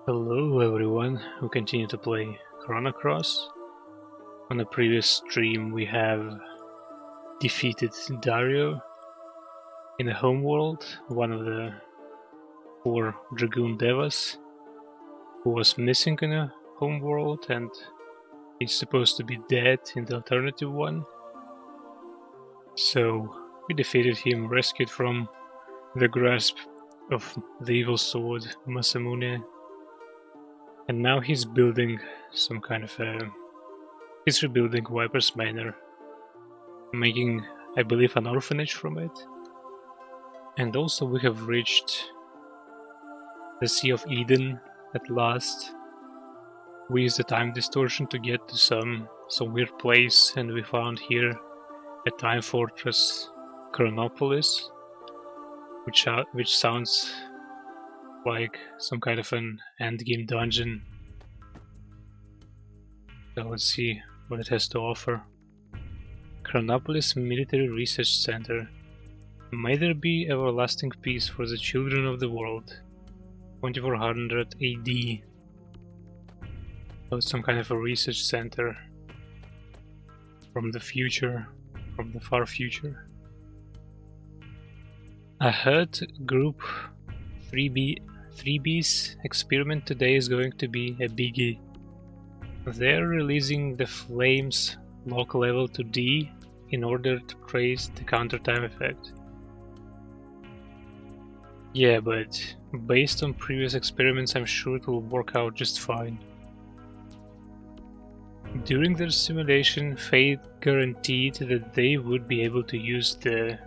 Hello everyone, we continue to play Chrono Cross. On the previous stream we have defeated Dario in the homeworld, one of the 4 Dragoon Devas who was missing in the homeworld and he's supposed to be dead in the alternative one. So we defeated him, rescued from the grasp of the evil sword Masamune, and now he's building some kind of he's rebuilding Viper's Manor, making, I believe, an orphanage from it. And also we have reached the Sea of Eden at last. We used the time distortion to get to some weird place, and we found here a time Fortress Chronopolis, which sounds like some kind of an endgame dungeon. So let's see what it has to offer. Chronopolis Military Research Center. May there be everlasting peace for the children of the world. 2400 AD. So it's some kind of a research center from the future, from the far future. I heard group 3B's experiment today is going to be a biggie. They're releasing the flames lock level to D in order to create the counter time effect. Yeah, but based on previous experiments, I'm sure it will work out just fine. During their simulation, Fate guaranteed that they would be able to use the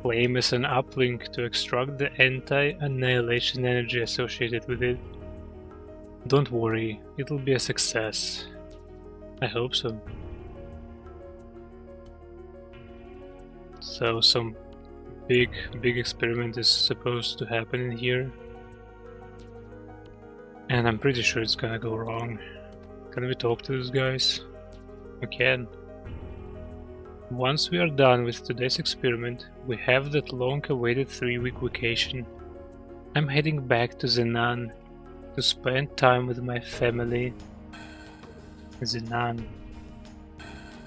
flame as an uplink to extract the anti-annihilation energy associated with it. Don't worry, it'll be a success. I hope so. So some big experiment is supposed to happen in here. And I'm pretty sure it's gonna go wrong. Can we talk to these guys? We can. Once we are done with today's experiment, we have that long-awaited 3-week vacation. I'm heading back to Zenan to spend time with my family. Zenan.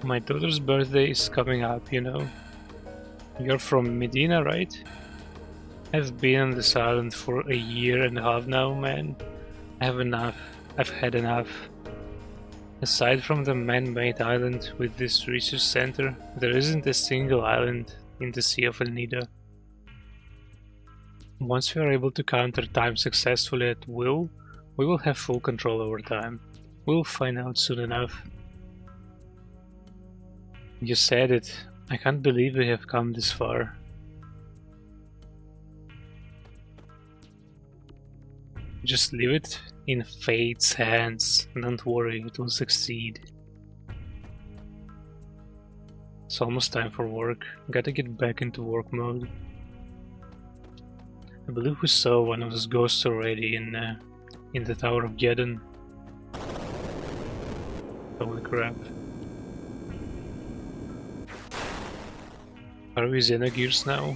My daughter's birthday is coming up, you know. You're from Medina, right? I've been on this island for a year and a half now, man. I've had enough. Aside from the man-made island with this research center, there isn't a single island in the Sea of Elnida. Once we are able to counter time successfully at will, we will have full control over time. We'll find out soon enough. You said it. I can't believe we have come this far. Just leave it in Fate's hands. Don't worry, it will succeed. It's almost time for work. Gotta get back into work mode. I believe we saw one of those ghosts already in the Tower of Geddon. Holy crap. Are we Xenogears now?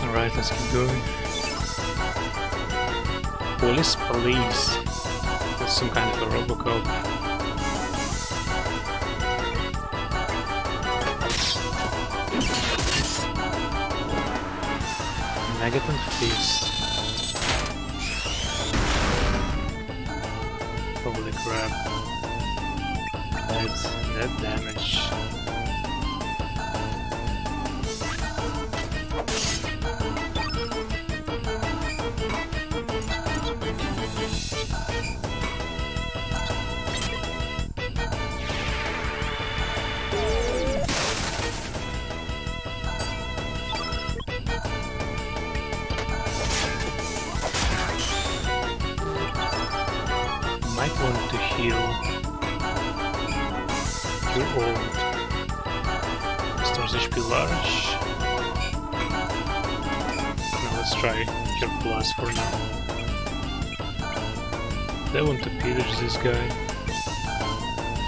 Alright, let's keep going. Police. That's some kind of a Robocop. Megaton Fist. Holy crap. That damage. Might want to heal your old stars HP large. Now let's try your plus for now. I want to pillage this guy.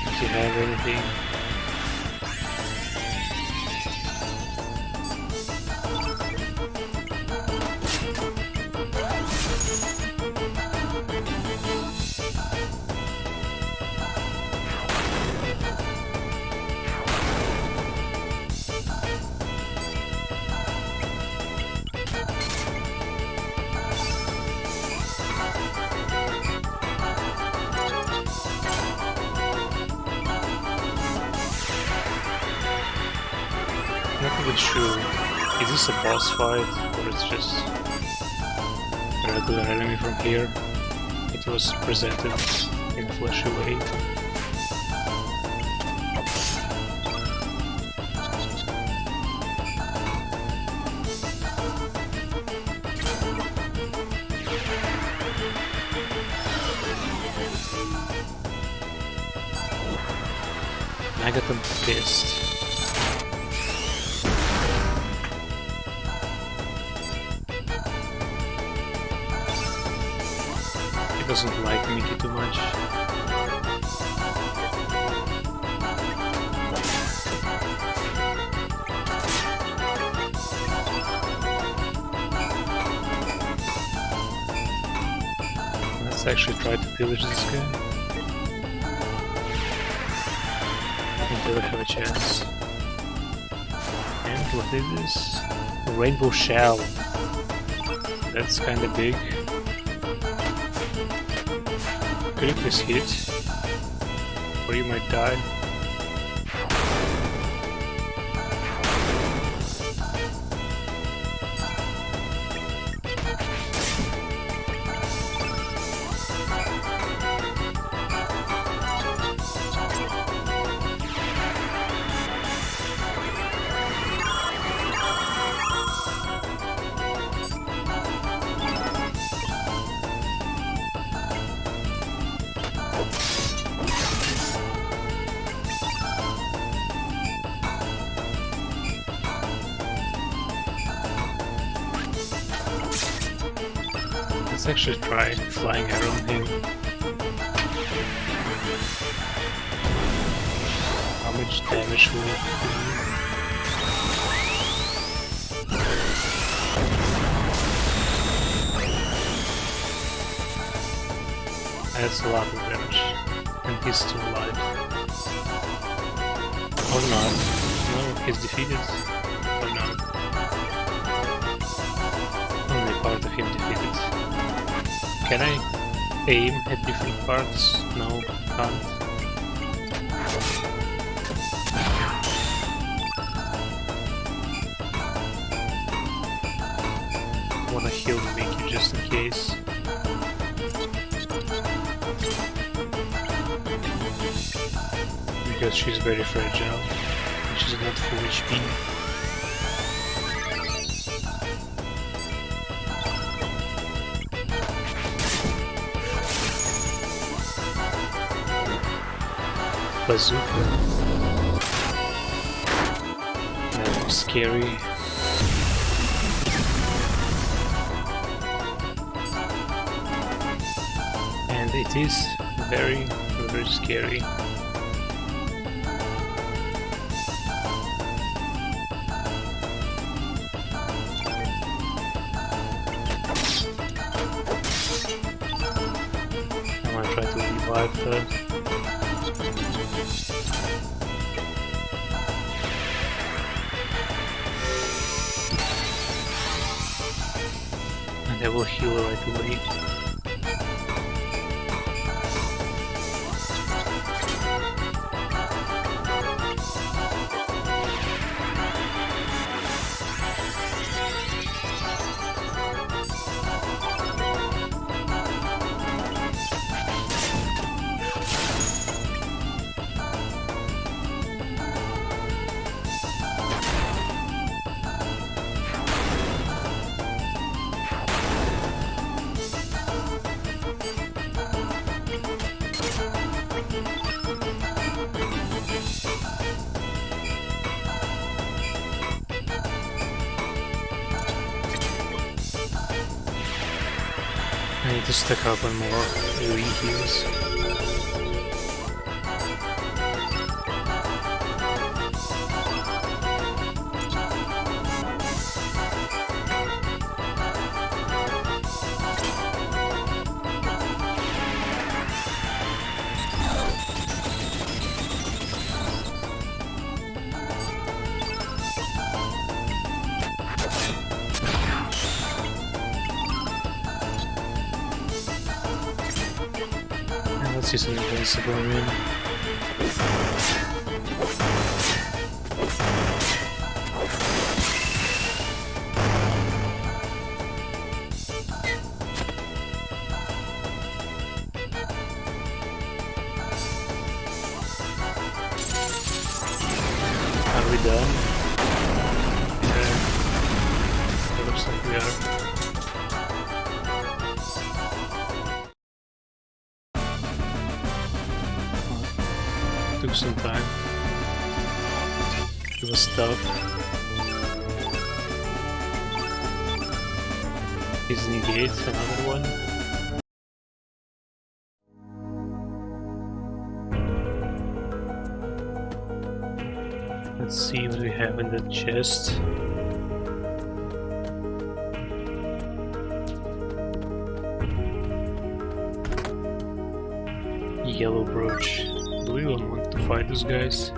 If you have anything. Not even sure, is this a boss fight or it's just a regular enemy from here? It was presented in a flashy way. I got them pissed. Doesn't like Mickey too much. Let's actually try to pillage this guy. Until I have a chance. And what is this? Rainbow shell. That's kinda big. Could you please hit? Or you might die. Let's actually try flying around him. How much damage will it do? That's a lot of damage. And he's still alive. Or not. No, he's defeated. Or not. Only part of him defeated. Can I aim at different parts? No, can't. Wanna heal Mickey just in case. Because she's very fragile, and she's not full HP. Bazooka. That was scary. And it is very, very scary. I'm gonna try to revive first. And I will heal right away. I need to stack up on more AoE heals. Let's use an invincible rune. Are we done? Yeah. It looks like we are. Took some time. It was tough. Is negate another one? Let's see what we have in the chest. Yellow brooch. Do we even want to fight those guys?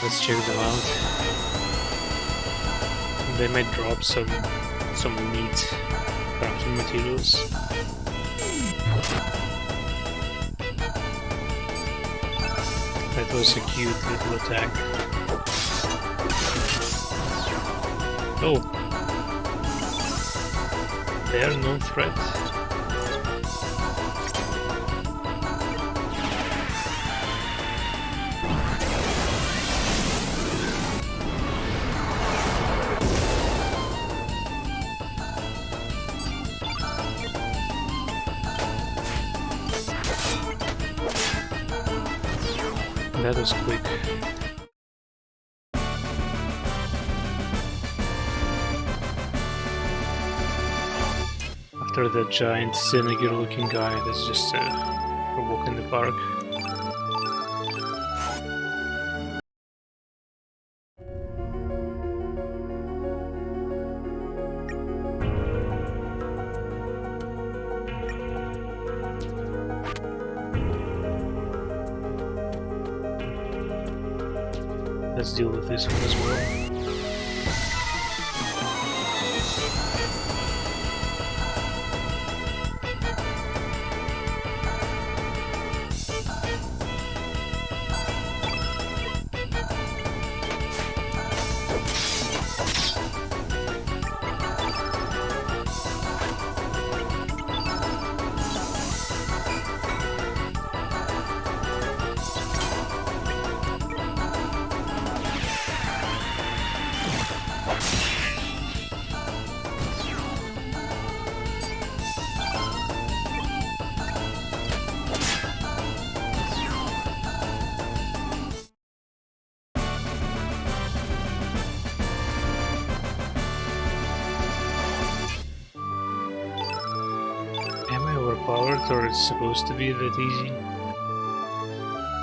Let's check them out. They might drop some meat crafting materials. That was a cute little attack. Oh! They are no threat. That was quick. After that giant Senegal looking guy, that's just a walk in the park. Let's deal with this one as well. Overpowered, or it's supposed to be that easy?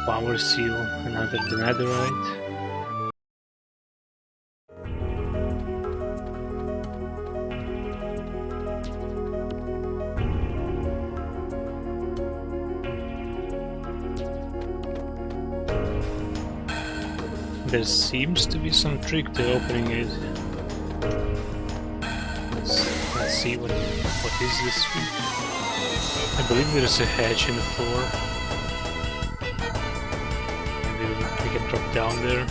Power seal, another netherite. There seems to be some trick to opening it. Let's see what is this trick. I believe there is a hatch in the floor. Maybe we can drop down there.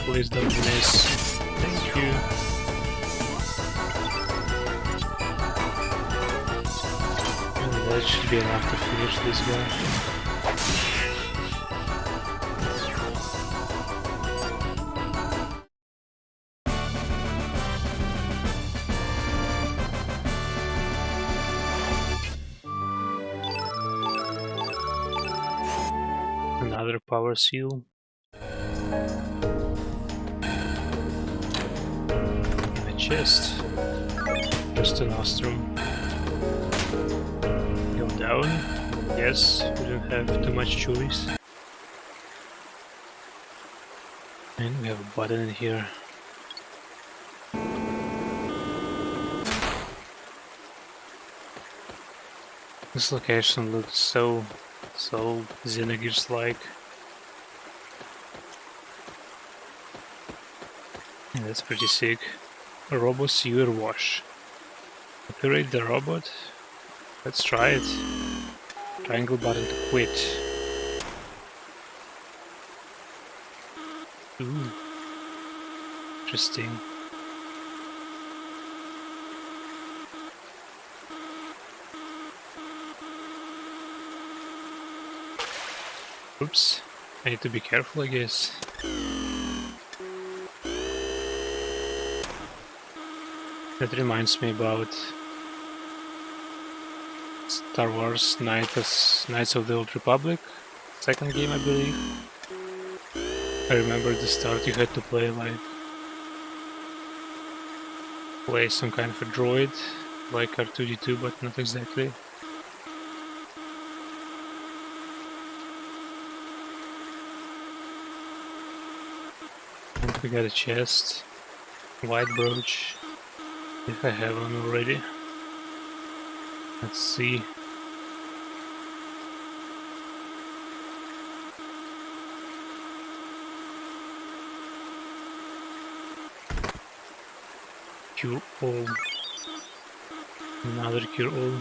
Please don't miss. Thank you. And that should be enough to finish this guy. Another power seal. chest. Just an ostrom. Go down. Yes, we don't have too much choice. And we have a button in here. This location looks so Xenogears-like. Yeah, that's pretty sick. A robot sewer wash. Operate the robot. Let's try it. Triangle button to quit. Ooh. Interesting. Oops. I need to be careful, I guess. That reminds me about Star Wars Knights of the Old Republic, second game I believe. I remember at the start you had to play some kind of a droid, like R2-D2, but not exactly. And we got a chest, white brooch, if I have one already. Let's see. Cure all. Another cure all.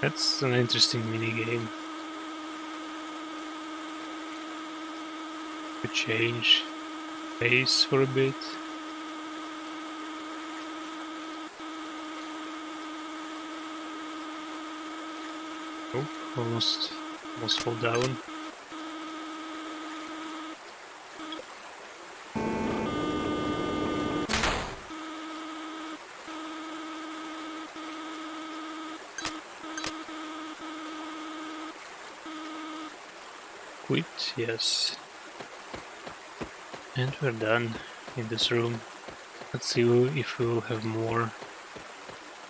That's an interesting mini game. To change pace for a bit. Oh, almost fall down. Quit, yes. And we're done in this room. Let's see if we will have more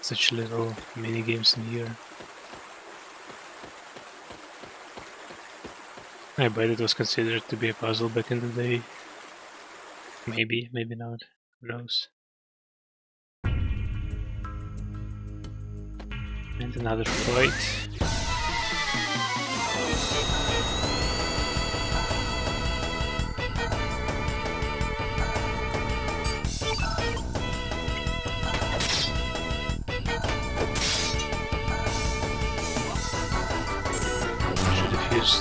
such little mini games in here. I bet it was considered to be a puzzle back in the day. Maybe, maybe not. Who knows? And another fight.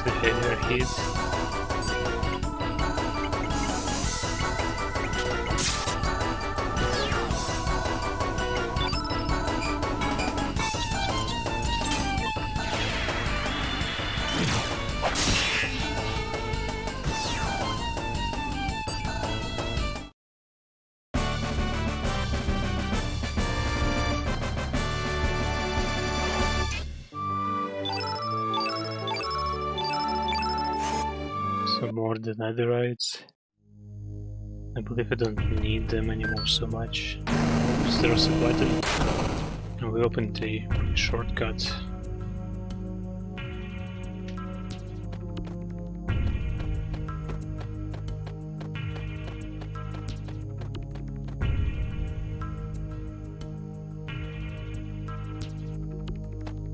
The header hit. More the netherites. I believe I don't need them anymore so much. Because there's a button and we opened a shortcut.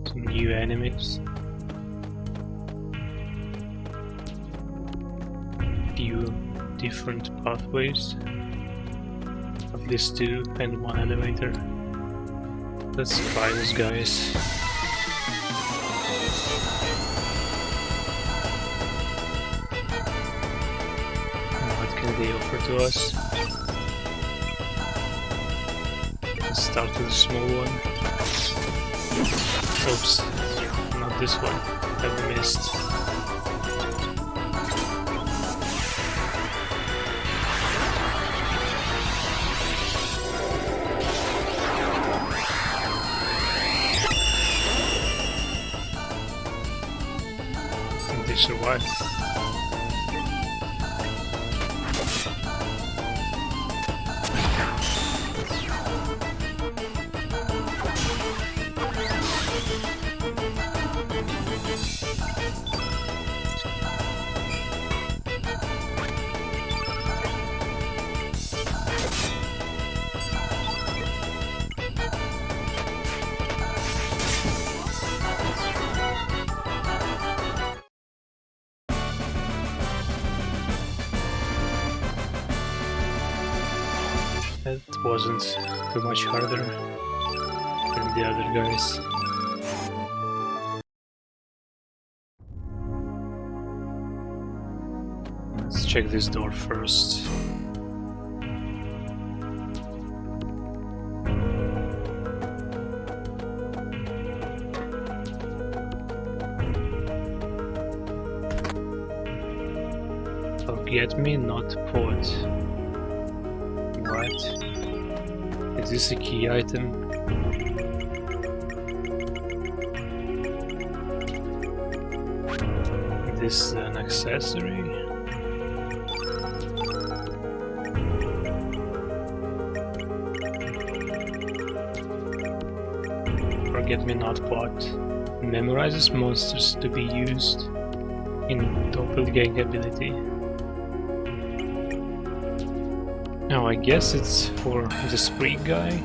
Some new enemies. Few different pathways, at least 2 and 1 elevator. Let's try those guys. What can they offer to us? Let's start with a small one. Oops, not this one. I've missed. They survived. That wasn't too much harder than the other guys. Let's check this door first. Forget me not pot. What? Is this a key item? This is an accessory? Forget-me-not pot memorizes monsters to be used in doppelganger ability. Now I guess it's for the spree guy.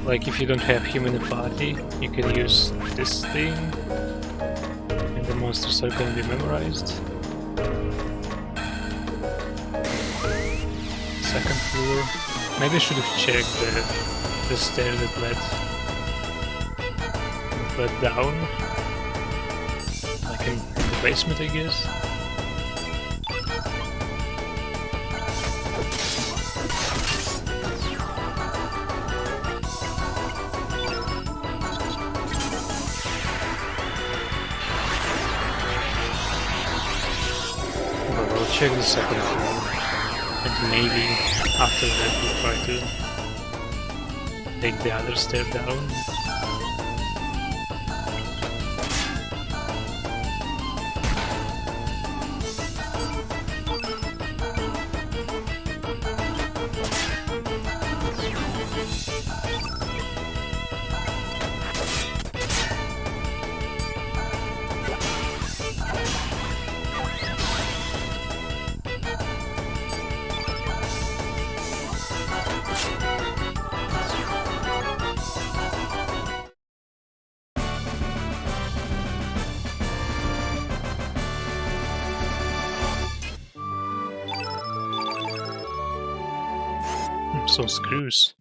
Like if you don't have him in the party, you can use this thing and the monsters are gonna be memorized. Second floor. Maybe I should have checked the stair that led down. Like in the basement, I guess. Check the second floor, and maybe after that we'll try to take the other stair down. Some screws.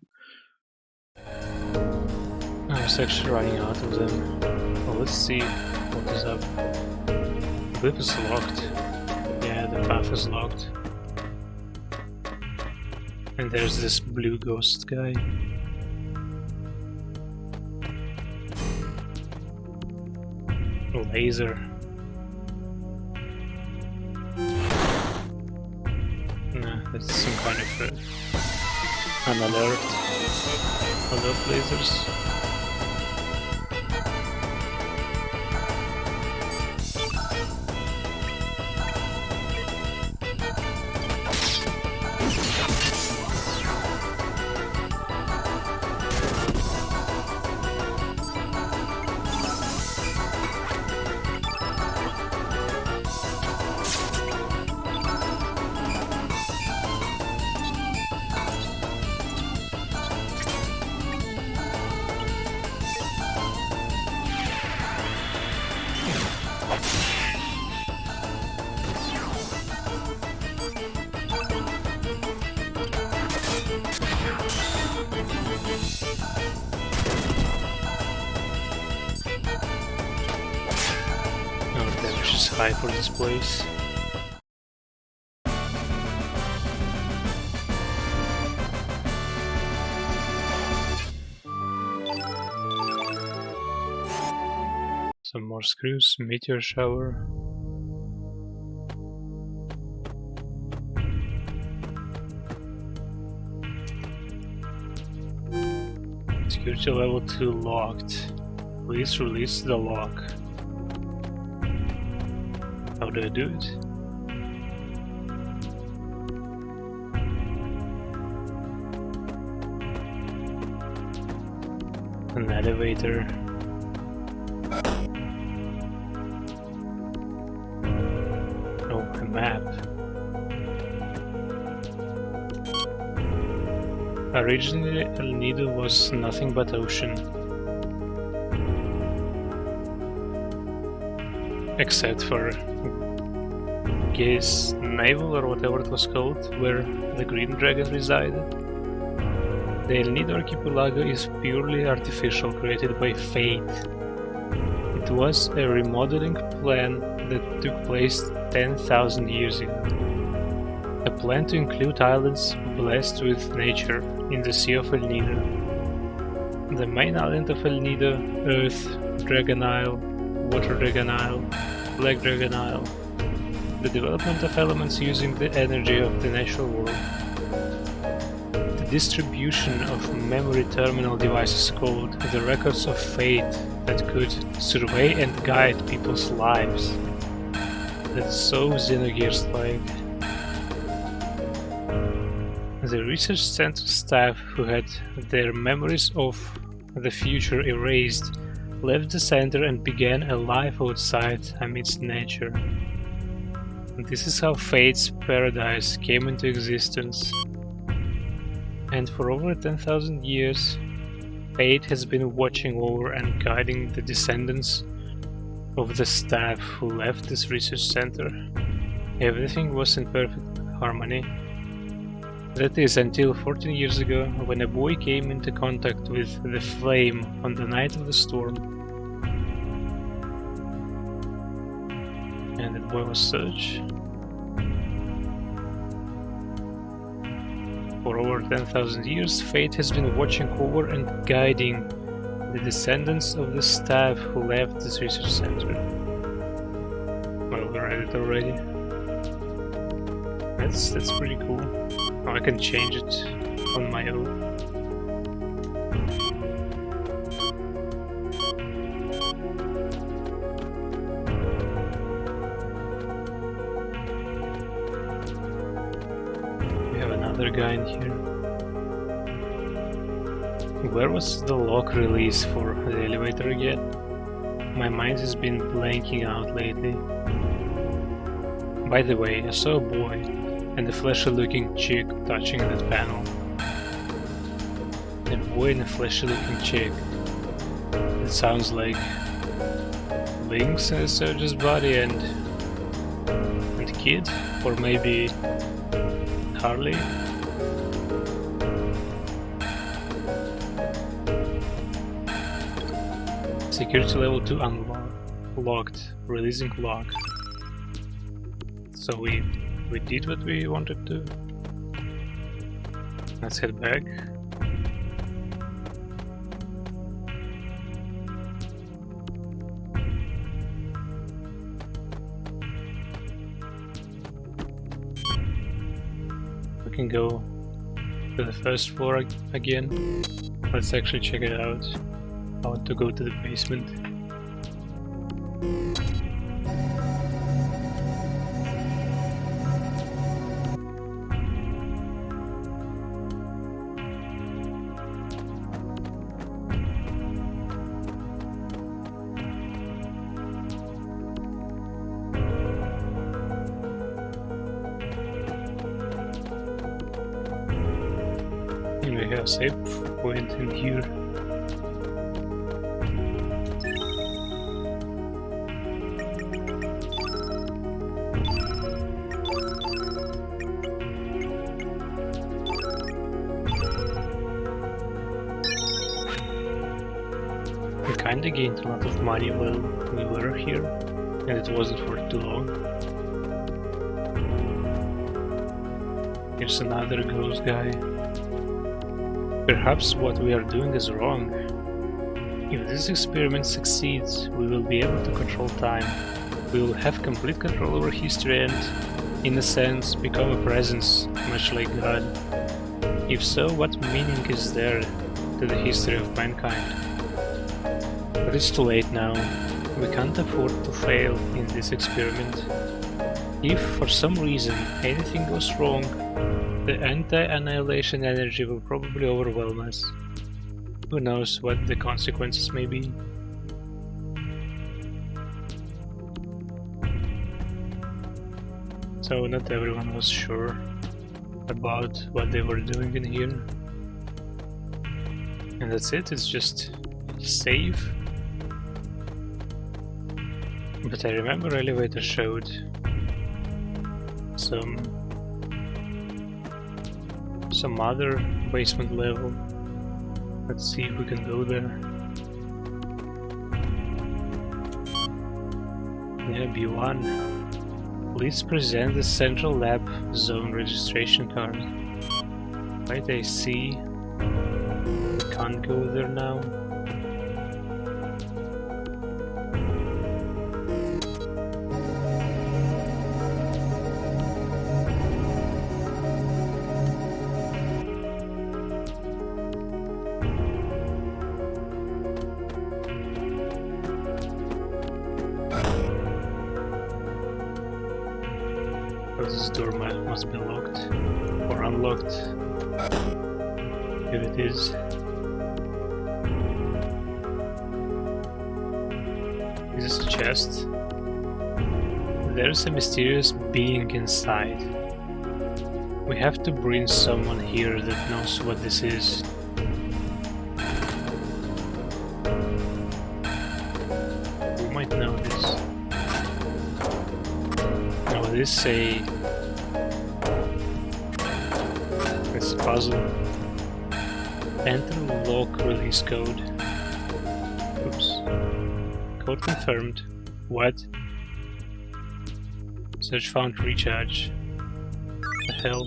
I was actually running out of them. Well, let's see what is up. The whip is locked. Yeah, the path is locked. And there's this blue ghost guy. Laser. Nah, that's some kind of an alert lasers. High for this place. Some more screws, meteor shower. Security level 2 locked. Please release the lock. How do I do it? An elevator. Oh, a map. Originally, El Nido was nothing but ocean. Except for Gaze Naval or whatever it was called, where the green dragon resided. The El Nido archipelago is purely artificial, created by fate. It was a remodeling plan that took place 10,000 years ago. A plan to include islands blessed with nature in the Sea of El Nido. The main island of El Nido, Earth, Dragon Isle, Water Dragon Isle, Black Dragon Isle. The development of elements using the energy of the natural world. The distribution of memory terminal devices called the records of fate that could survey and guide people's lives. That's so Xenogears-like. The research center staff who had their memories of the future erased left the center and began a life outside amidst nature. This is how Fate's paradise came into existence. And for over 10,000 years, Fate has been watching over and guiding the descendants of the staff who left this research center. Everything was in perfect harmony. That is, until 14 years ago, when a boy came into contact with the flame on the night of the storm. And that boy was Surge. For over 10,000 years, Fate has been watching over and guiding the descendants of the staff who left this research center. Well, we read it already. That's pretty cool. Oh, I can change it on my own. We have another guy in here. Where was the lock release for the elevator again? My mind has been blanking out lately. By the way, I saw a boy and a fleshy-looking chick touching that panel. A boy and a fleshy-looking chick. It sounds like Link's in Surge's body and Kid, or maybe Harley. Security level 2 unlocked. Releasing lock. So we did what we wanted to. Let's head back. We can go to the first floor again. Let's actually check it out. I want to go to the basement. And we have a save point in here. We kinda gained a lot of money while we were here, and it wasn't for too long. Here's another ghost guy. Perhaps what we are doing is wrong. If this experiment succeeds, we will be able to control time. We will have complete control over history and, in a sense, become a presence, much like God. If so, what meaning is there to the history of mankind? But it's too late now. We can't afford to fail in this experiment. If, for some reason, anything goes wrong, the anti-annihilation energy will probably overwhelm us. Who knows what the consequences may be. So not everyone was sure about what they were doing in here. And that's it, it's just save. But I remember Elevator showed some other basement level Let's see if we can go there. Yeah, B1. Please present the Central Lab Zone registration card. Right, I see. We can't go there now. This door must be locked or unlocked. If it is. Is this a chest? There's a mysterious being inside. We have to bring someone here that knows what this is. We might know this. No, this is a puzzle. Enter lock release code. Oops. Code confirmed. What? Search found recharge. The hell?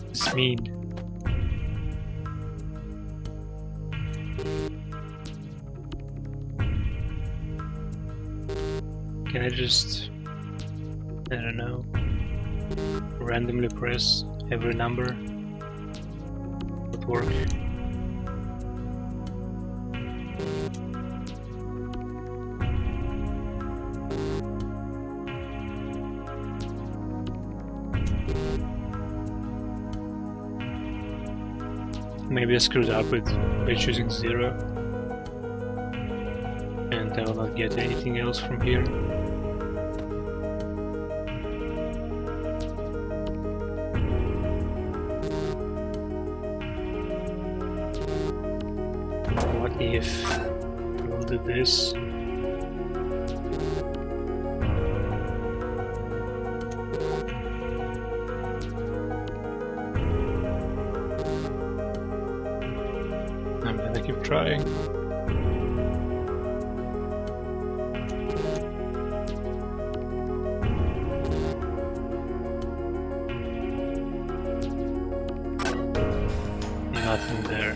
This mean? Can I just, I don't know, randomly press every number? Would work. Maybe I screwed up by choosing 0. And I will not get anything else from here. What if we'll do this? I'm gonna keep trying. Nothing there.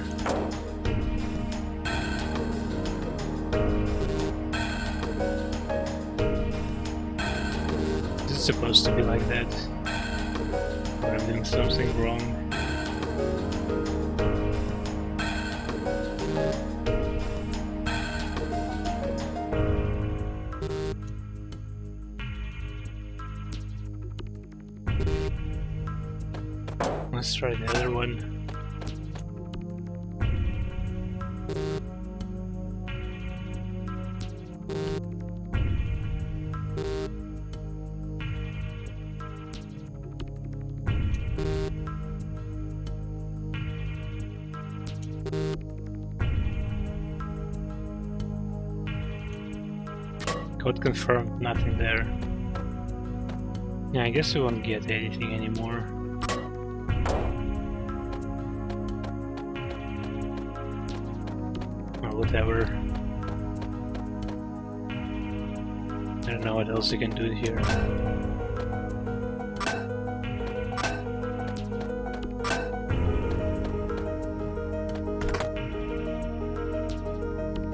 Is it supposed to be like that? Or I'm doing something wrong? Let's try the other one. Code confirmed, nothing there. Yeah, I guess we won't get anything anymore. Or whatever. I don't know what else you can do here.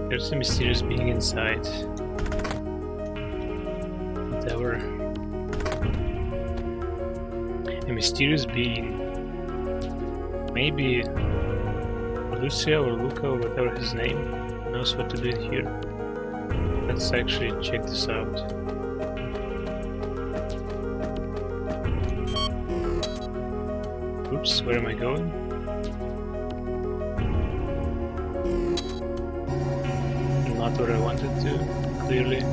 There's a mysterious being inside. Whatever. A mysterious being. Maybe Lucia or Luca or whatever his name knows what to do here. Let's actually check this out. Oops, where am I going? Not where I wanted to, clearly.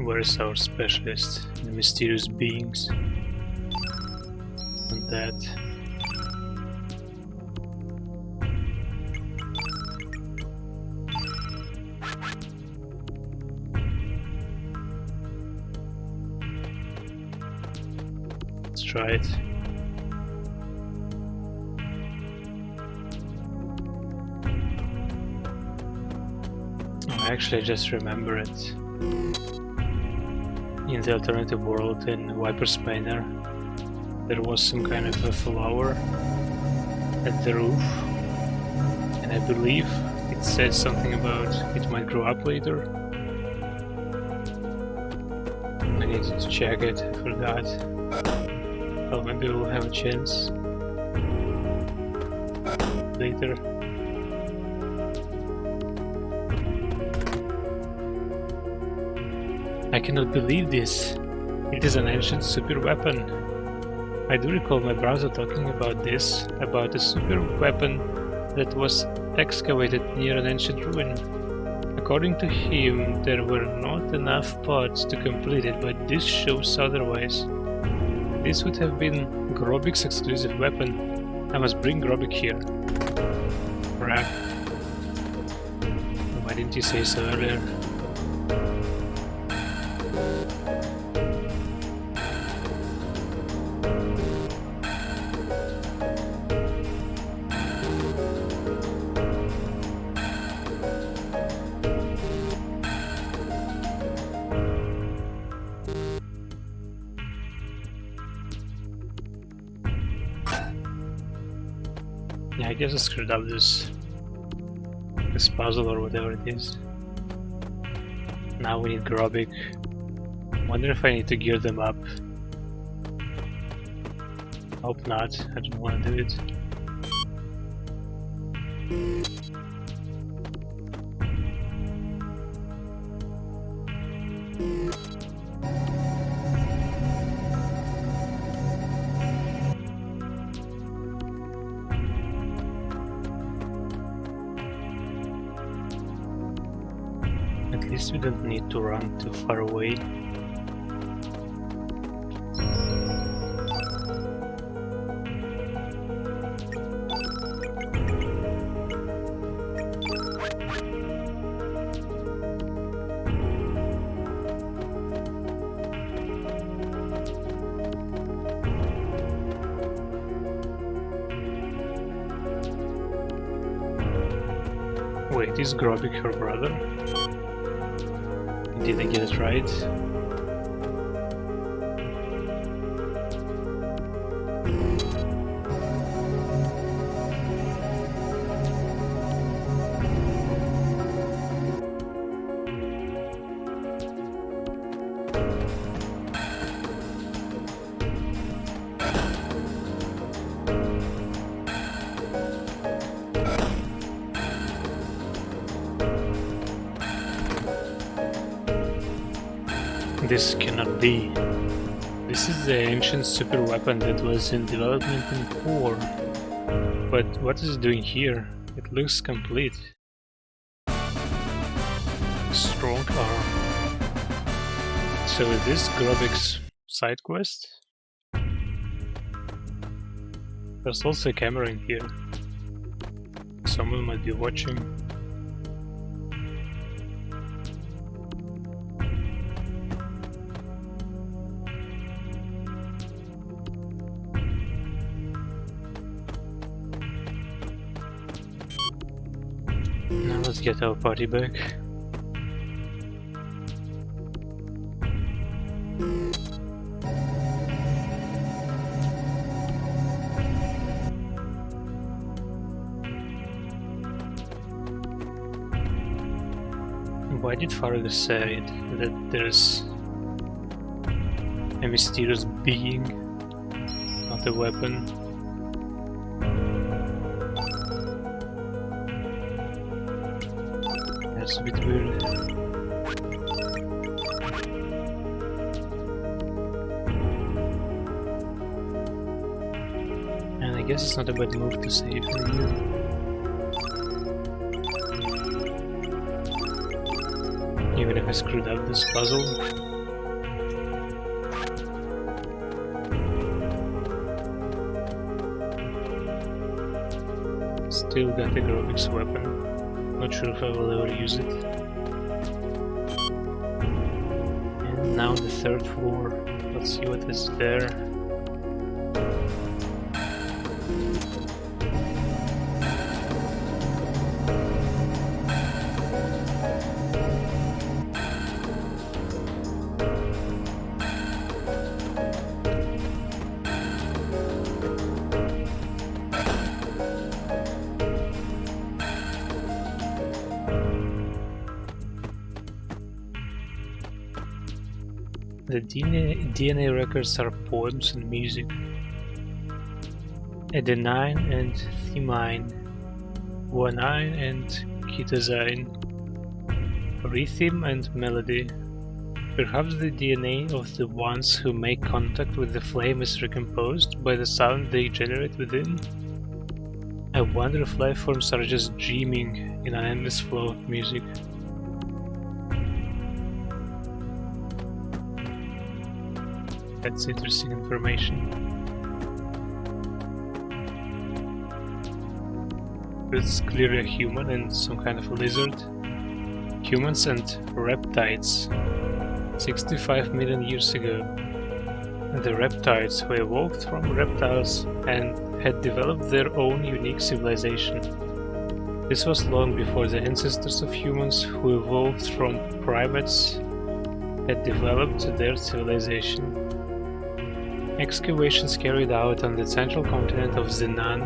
Where is our specialist? The mysterious beings. And that. Let's try it. Actually, I just remember it. In the alternative world in Viper's Manor, there was some kind of a flower at the roof, and I believe it said something about it might grow up later. I need to check it, I forgot. Well, maybe we'll have a chance later. I cannot believe this. It is an ancient super weapon. I do recall my browser talking about this, about a super weapon that was excavated near an ancient ruin. According to him, there were not enough parts to complete it, but this shows otherwise. This would have been Grobik's exclusive weapon. I must bring Grobik here. Crap. Why didn't you say so earlier? Yeah, I guess I screwed up this puzzle or whatever it is. Now we need Grobik. Wonder if I need to gear them up. Hope not, I don't want to do it. At least we don't need to run too far away. Wait, is Grobik her brother? Did I get it right? This cannot be. This is the ancient super weapon that was in development in 4. But what is it doing here? It looks complete. Strong arm. So is this Grobik's side quest? There's also a camera in here. Someone might be watching. Now let's get our party back. Why did Farragut say that there's a mysterious being, not a weapon? That's a bit weird. And I guess it's not a bad move to save you. Even if I screwed up this puzzle. still got a graphics weapon. Not sure if I will ever use it. And now the third floor. Let's see what is there. The DNA records are poems and music. Adenine and thymine, guanine and ketosine, rhythm and melody. Perhaps the DNA of the ones who make contact with the flame is recomposed by the sound they generate within. I wonder if life forms are just dreaming in an endless flow of music. That's interesting information. It's clearly a human and some kind of a lizard. Humans and reptiles. 65 million years ago. The reptiles who evolved from reptiles and had developed their own unique civilization. This was long before the ancestors of humans who evolved from primates had developed their civilization. Excavations carried out on the central continent of Zenan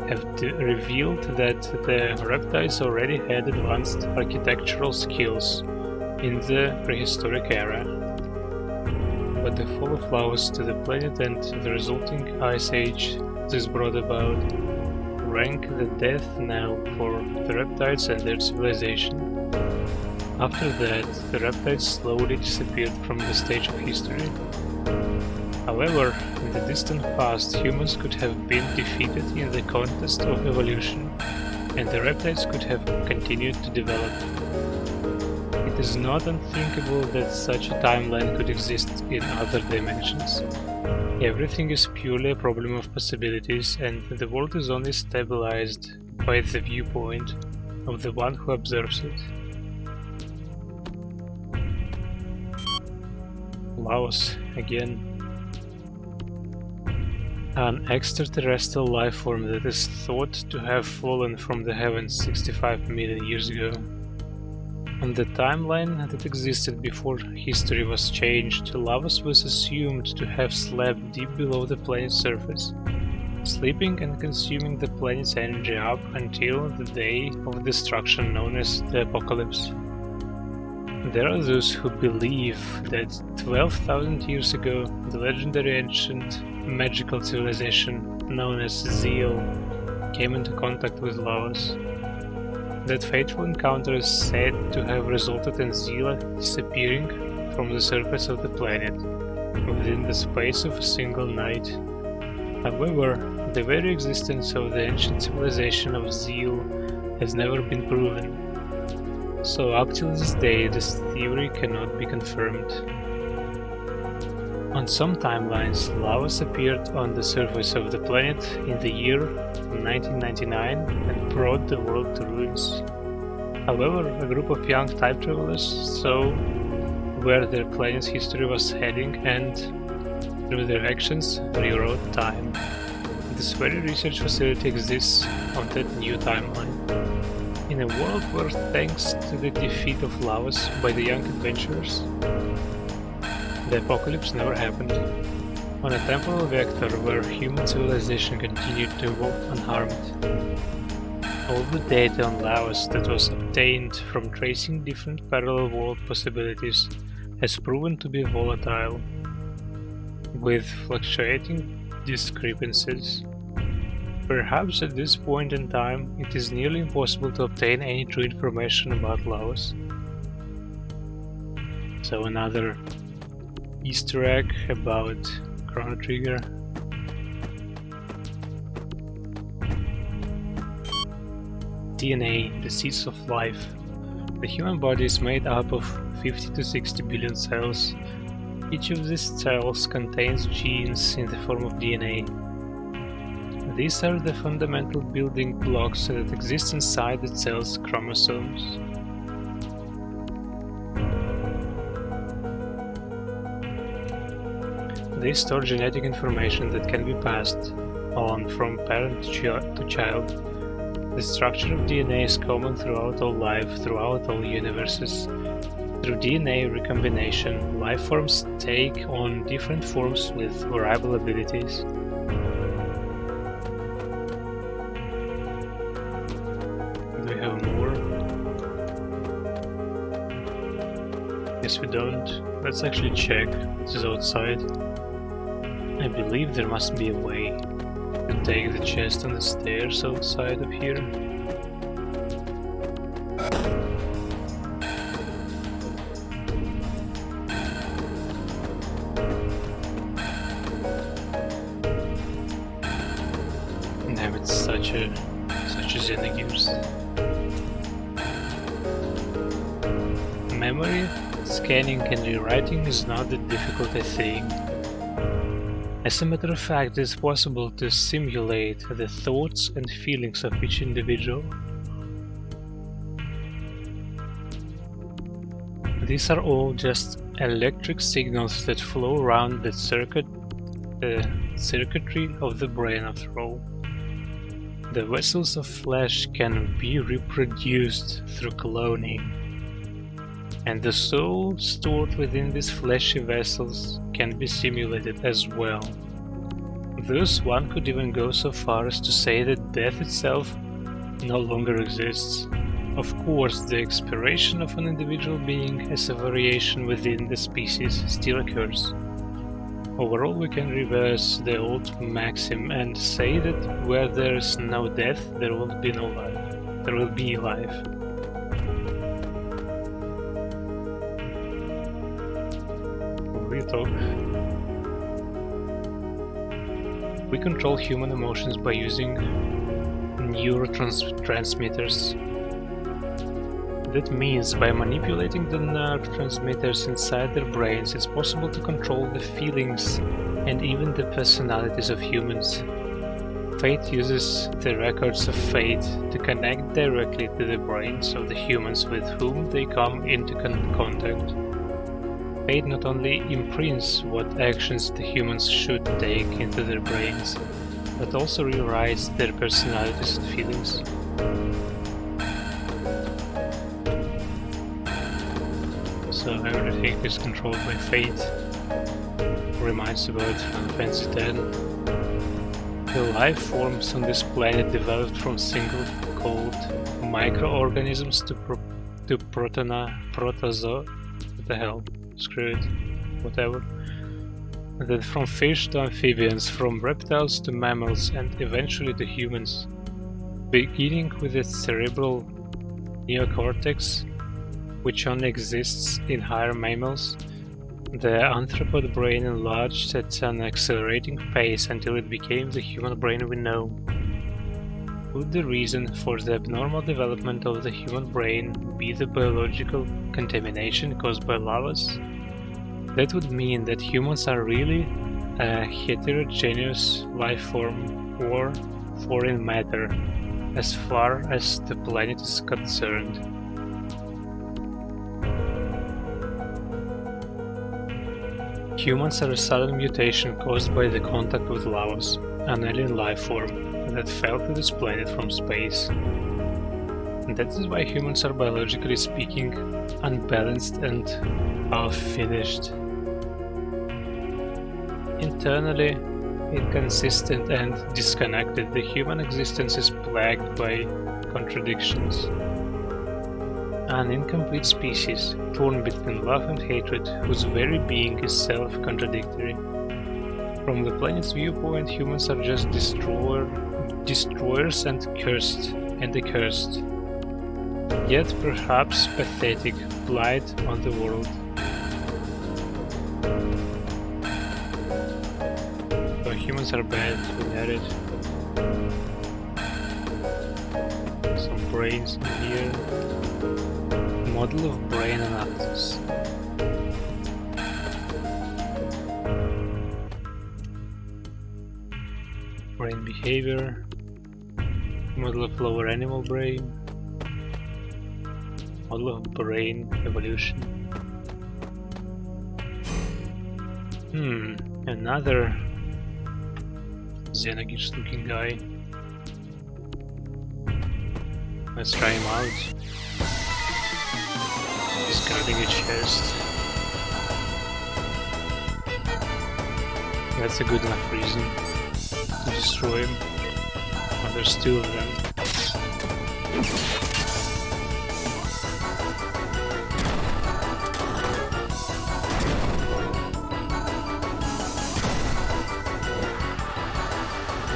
have revealed that the reptiles already had advanced architectural skills in the prehistoric era. But the fall of Laos to the planet and the resulting ice age this brought about rank the death knell for the reptiles and their civilization. After that, the reptiles slowly disappeared from the stage of history. However, in the distant past, humans could have been defeated in the contest of evolution, and the reptiles could have continued to develop. It is not unthinkable that such a timeline could exist in other dimensions. Everything is purely a problem of possibilities, and the world is only stabilized by the viewpoint of the one who observes it. Laos, again. An extraterrestrial life form that is thought to have fallen from the heavens 65 million years ago. On the timeline that existed before history was changed, Laos was assumed to have slept deep below the planet's surface, sleeping and consuming the planet's energy up until the day of destruction known as the Apocalypse. There are those who believe that 12,000 years ago, the legendary ancient magical civilization known as Zeal came into contact with Laos. That fateful encounter is said to have resulted in Zeal disappearing from the surface of the planet within the space of a single night. However, the very existence of the ancient civilization of Zeal has never been proven. So up till this day, this theory cannot be confirmed. On some timelines, Laos appeared on the surface of the planet in the year 1999 and brought the world to ruins. However, a group of young time travelers saw where their planet's history was heading and, through their actions, rewrote time. This very research facility exists on that new timeline. In a world where, thanks to the defeat of Laos by the young adventurers, the apocalypse never happened. On a temporal vector where human civilization continued to evolve unharmed. All the data on Laos that was obtained from tracing different parallel world possibilities has proven to be volatile, with fluctuating discrepancies. Perhaps at this point in time, it is nearly impossible to obtain any true information about Laos. So another Easter egg about Chrono Trigger. DNA, the seeds of life. The human body is made up of 50 to 60 billion cells. Each of these cells contains genes in the form of DNA. These are the fundamental building blocks that exist inside the cell's chromosomes. They store genetic information that can be passed on from parent to child. The structure of DNA is common throughout all life, throughout all universes. Through DNA recombination, life forms take on different forms with variable abilities. Do we have more? Yes, we don't. Let's actually check what is outside. I believe there must be a way to take the chest on the stairs outside of here. Damn, it's such a Xenogears. Memory, scanning and rewriting is not that difficult a thing. As a matter of fact, it's possible to simulate the thoughts and feelings of each individual. These are all just electric signals that flow around the circuitry of the brain after all. The vessels of flesh can be reproduced through cloning, and the soul stored within these fleshy vessels can be simulated as well. Thus, one could even go so far as to say that death itself no longer exists. Of course, the expiration of an individual being as a variation within the species still occurs. Overall, we can reverse the old maxim and say that where there is no death, there will be no life. There will be life. Real talk. We control human emotions by using neurotransmitters. That means by manipulating the nerve transmitters inside their brains, it's possible to control the feelings and even the personalities of humans. Fate uses the records of fate to connect directly to the brains of the humans with whom they come into contact. Fate not only imprints what actions the humans should take into their brains, but also rewrites their personalities and feelings. So everything is controlled by fate. Reminds about Final Fantasy X. The life forms on this planet developed from single cold microorganisms to protozoa. What the hell? Screw it. Whatever. And then from fish to amphibians, from reptiles to mammals, and eventually to humans. Beginning with the cerebral neocortex, which only exists in higher mammals, the arthropod brain enlarged at an accelerating pace until it became the human brain we know. Would the reason for the abnormal development of the human brain be the biological contamination caused by lavas? That would mean that humans are really a heterogeneous life form or foreign matter as far as the planet is concerned. Humans are a sudden mutation caused by the contact with lavas, an alien life form that fell to this planet from space. And that is why humans are, biologically speaking, unbalanced and half-finished. Internally inconsistent and disconnected, the human existence is plagued by contradictions. An incomplete species, torn between love and hatred, whose very being is self-contradictory. From the planet's viewpoint, humans are just destroyers and accursed. Yet perhaps pathetic blight on the world. So humans are bad, we had it. Some brains in here. Model of brain analysis. Brain behavior. Model of lower animal brain. Model of brain evolution. Another Xenogears looking guy. Let's try him out. He's guarding a chest. That's a good enough reason to destroy him. Oh, there's two of them.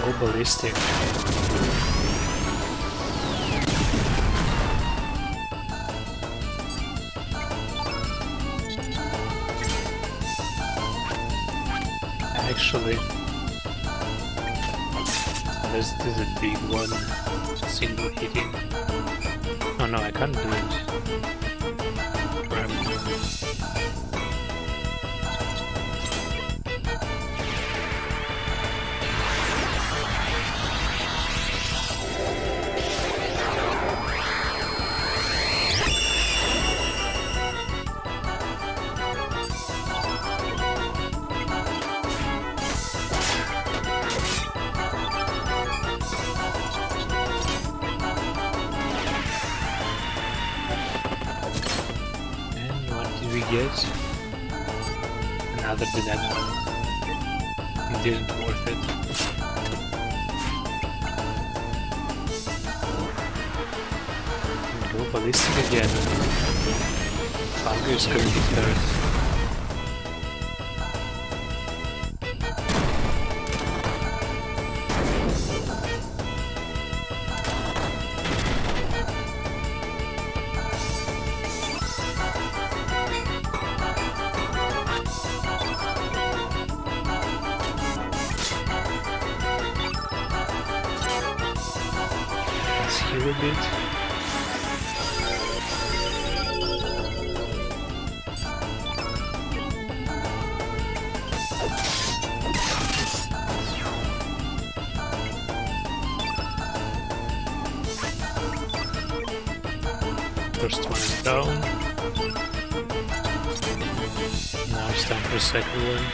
Go ballistic. Actually, this is a big one. Single hitting. Oh no, I can't do it. Crap. Get another dead one. It didn't worth it. Go ballistic again. Fungus is gonna get hurt. A little bit. First one is down. Now it's time for the second one.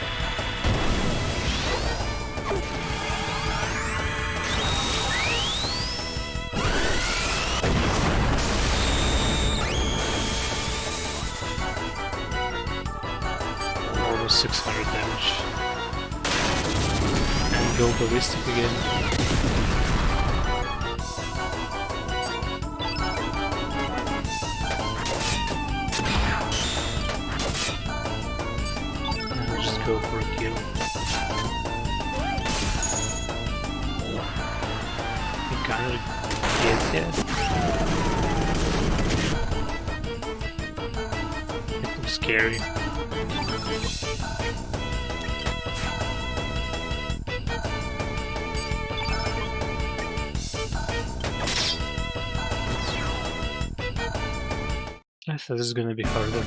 Almost 600 damage. And go ballistic again. Go for a kill. You can't get yet. It looks scary. I thought this is gonna be harder.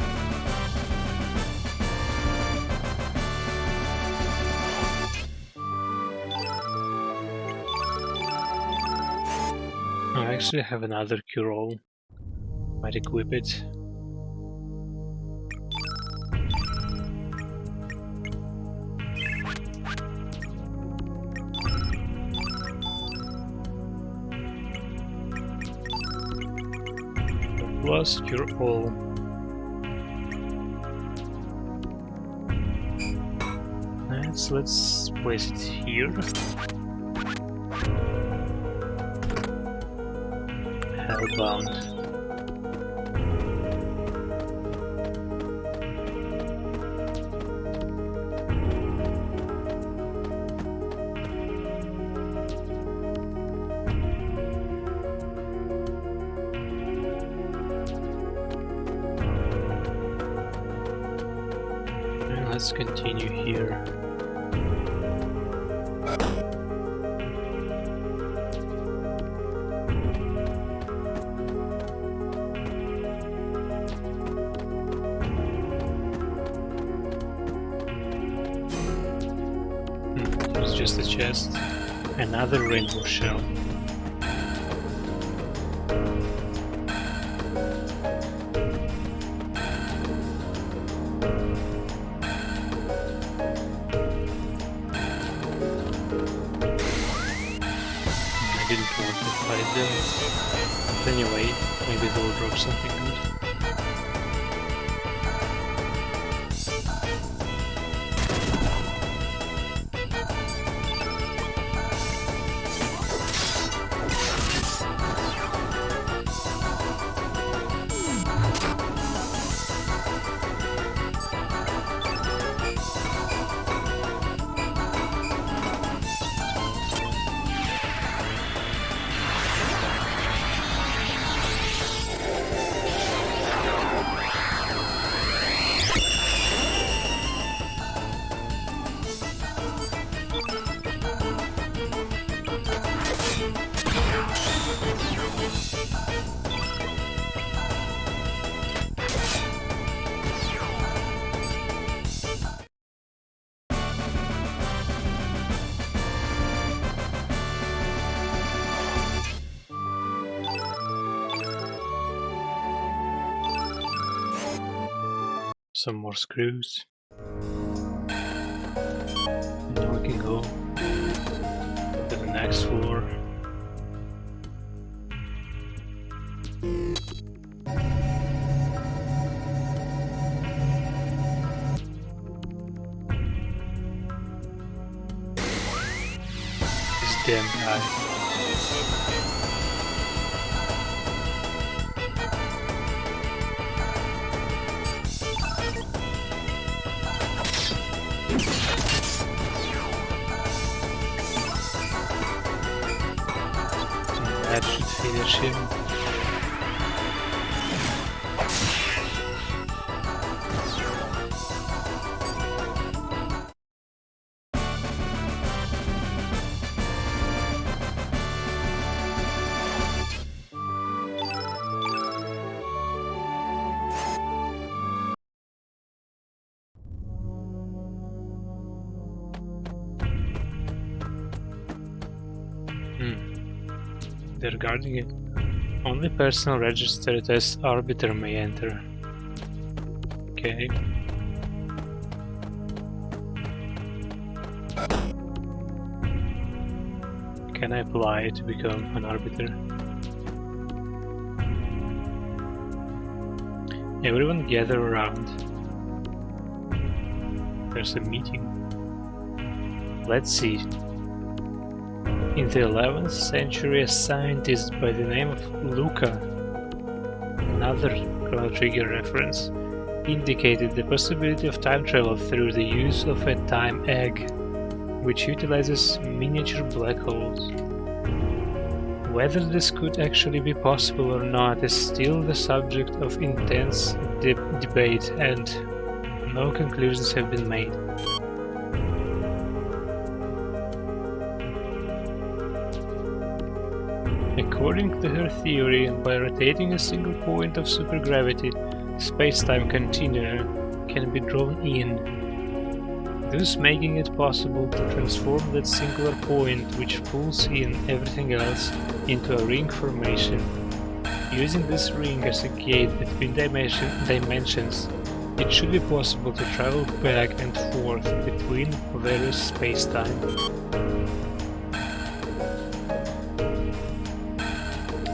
I actually have another cure-all. Might equip it. Plus cure-all. Let's place it here. Hellbound. And let's continue here. Just a chest. Another rainbow shell. I didn't want to fight them. But anyway, maybe they'll drop something good. Some more screws. Now we can go to the next floor. This damn guy. That should finish him. They're guarding it. Only personal registered as arbiter may enter. Okay. Can I apply to become an arbiter? Everyone gather around. There's a meeting. Let's see. In the 11th century, a scientist by the name of Luca, another Chrono Trigger reference, indicated the possibility of time travel through the use of a time egg, which utilizes miniature black holes. Whether this could actually be possible or not is still the subject of intense debate, and no conclusions have been made. According to her theory, by rotating a single point of supergravity, space-time continua can be drawn in, thus making it possible to transform that singular point which pulls in everything else into a ring formation. Using this ring as a gate between dimensions, it should be possible to travel back and forth between various space-time.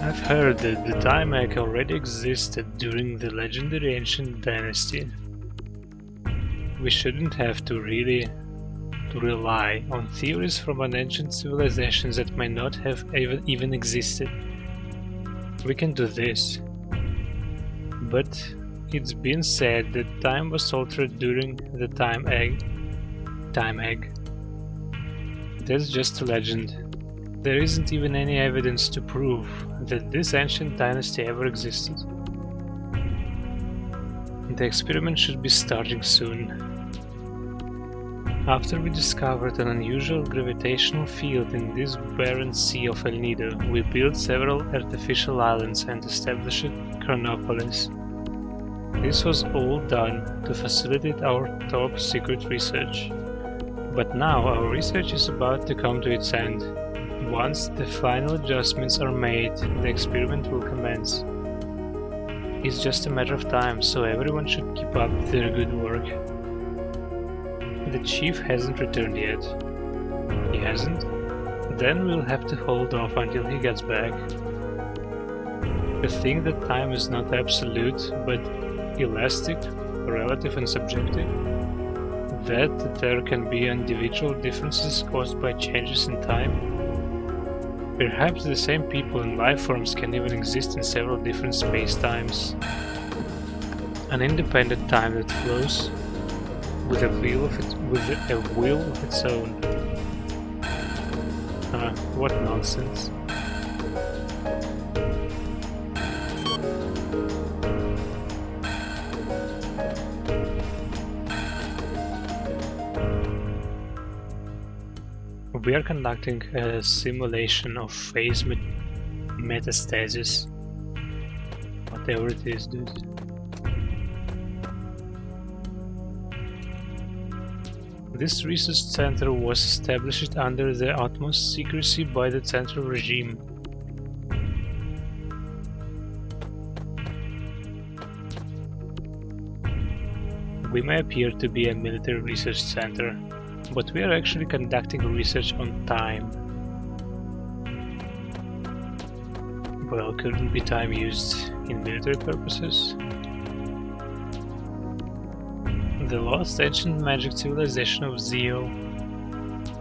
I've heard that the time egg already existed during the legendary ancient dynasty. We shouldn't have to rely on theories from an ancient civilizations that may not have even existed. We can do this. But it's been said that time was altered during the time egg. That's just a legend. There isn't even any evidence to prove that this ancient dynasty ever existed. The experiment should be starting soon. After we discovered an unusual gravitational field in this barren sea of El Nido, we built several artificial islands and established Chronopolis. This was all done to facilitate our top secret research. But now our research is about to come to its end. Once the final adjustments are made, the experiment will commence. It's just a matter of time, so everyone should keep up their good work. The chief hasn't returned yet. He hasn't? Then we'll have to hold off until he gets back. I think that time is not absolute, but elastic, relative and subjective. That there can be individual differences caused by changes in time. Perhaps the same people and life forms can even exist in several different space-times. An independent time that flows with a will of its own. What nonsense. We are conducting a simulation of phase metastasis. Whatever it is, dude. This research center was established under the utmost secrecy by the central regime. We may appear to be a military research center, but we are actually conducting research on time. Well, couldn't be time used in military purposes? The lost ancient magic civilization of Zeo.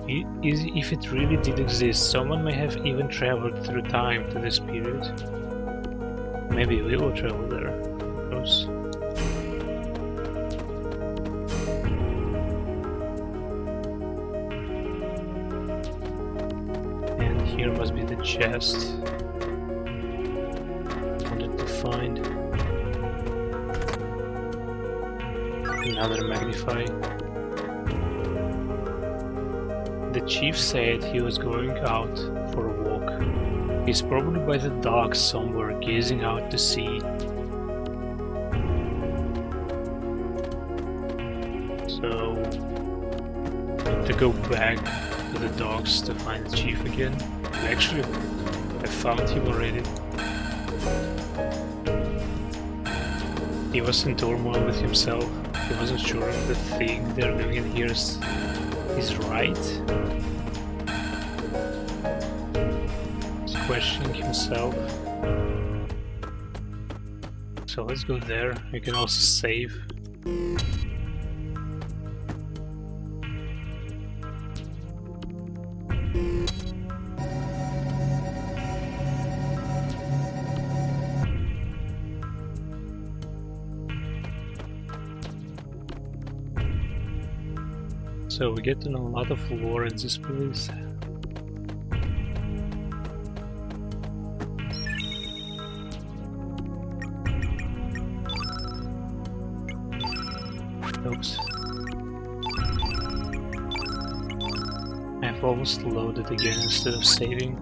If it really did exist, someone may have even traveled through time to this period. Maybe we will travel there. Who knows? Here must be the chest I wanted to find. Another magnify. The chief said he was going out for a walk. He's probably by the docks somewhere, gazing out to sea. So, I have to go back to the docks to find the chief again. Actually, I found him already. He was in turmoil with himself. He wasn't sure if the thing they're doing in here is right. He's questioning himself. So let's go there. We can also save. So we get to know a lot of lore in this place. Oops. I've almost loaded again instead of saving.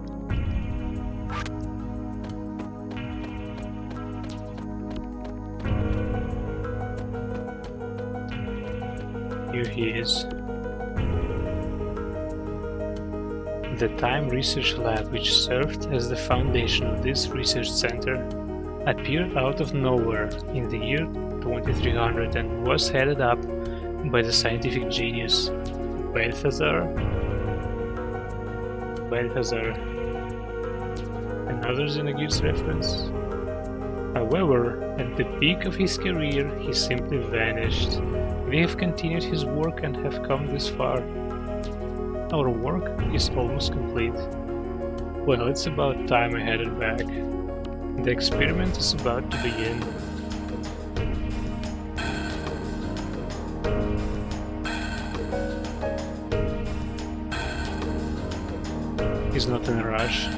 Here he is. The Time Research Lab, which served as the foundation of this research center, appeared out of nowhere in the year 2300 and was headed up by the scientific genius Balthazar, another Xenogears reference. However, at the peak of his career, he simply vanished. We have continued his work and have come this far. Our work is almost complete. Well, it's about time I headed back. The experiment is about to begin. He's not in a rush,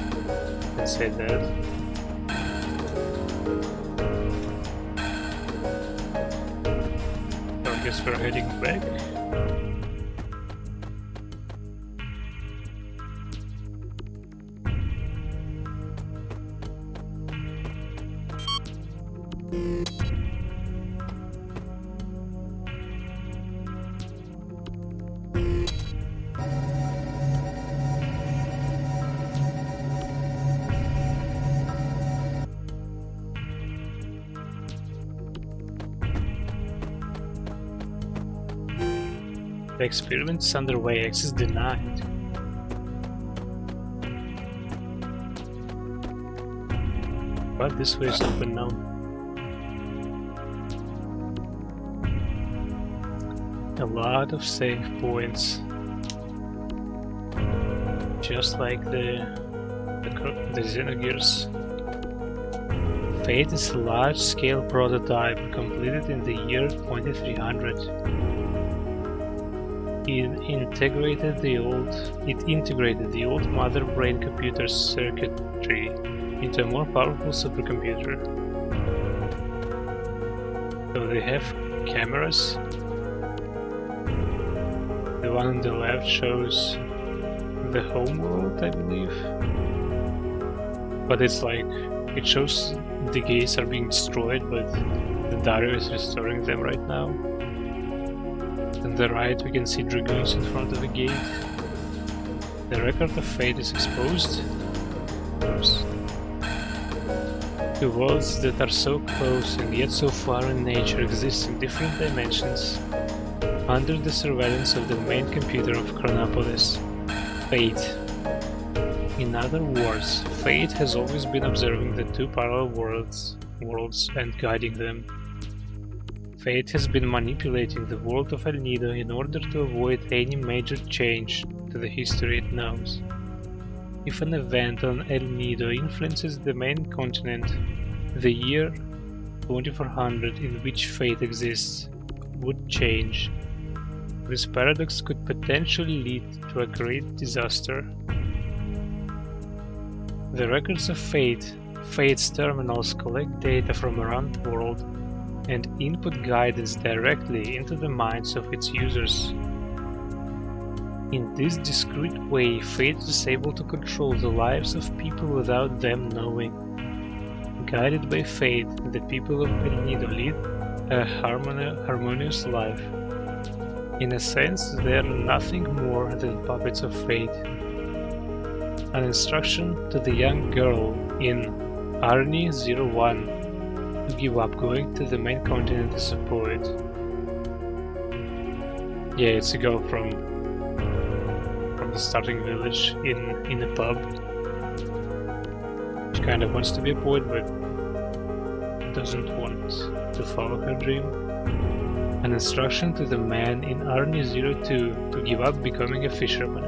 let's say that. So I guess we're heading back. The experiment is underway, access denied. But this way is open now. A lot of save points. Just like the Xenogears. Fate is a large-scale prototype completed in the year 2300. It integrated the old mother brain computer circuitry into a more powerful supercomputer. So they have cameras. The one on the left shows the home world, I believe. But it's like, it shows the gates are being destroyed, but the Dario is restoring them right now. On the right we can see dragoons in front of a gate. The record of fate is exposed. Oops. Two worlds that are so close and yet so far in nature exist in different dimensions under the surveillance of the main computer of Chronopolis, Fate. In other words, Fate has always been observing the two parallel worlds and guiding them. Fate has been manipulating the world of El Nido in order to avoid any major change to the history it knows. If an event on El Nido influences the main continent, the year 2400 in which Fate exists would change. This paradox could potentially lead to a great disaster. The records of Fate's terminals collect data from around the world and input guidance directly into the minds of its users. In this discreet way, Fate is able to control the lives of people without them knowing. Guided by Fate, the people of El Nido lead a harmonious life. In a sense, they are nothing more than puppets of Fate. An instruction to the young girl in Arni 01 to give up going to the main continent is a poet. Yeah, it's a girl from the starting village in a pub. She kind of wants to be a poet, but doesn't want to follow her dream. An instruction to the man in Arni 02 to give up becoming a fisherman.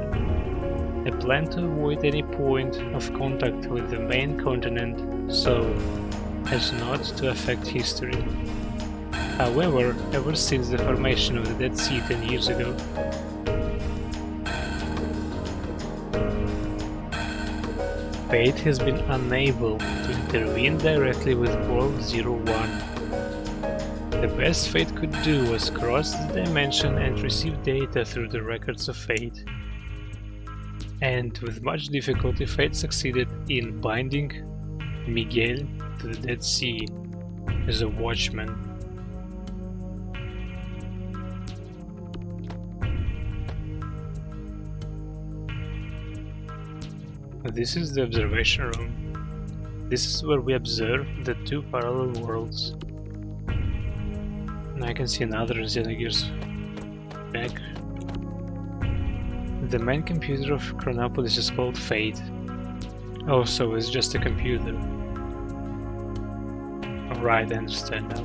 A plan to avoid any point of contact with the main continent so as not to affect history. However, ever since the formation of the Dead Sea 10 years ago, Fate has been unable to intervene directly with World 01. The best Fate could do was cross the dimension and receive data through the records of Fate. And with much difficulty, Fate succeeded in binding Miguel to the Dead Sea as a watchman. This is the observation room. This is where we observe the two parallel worlds. And I can see another Xenogears back. The main computer of Chronopolis is called Fate. Oh, so it's just a computer. Alright, I understand now.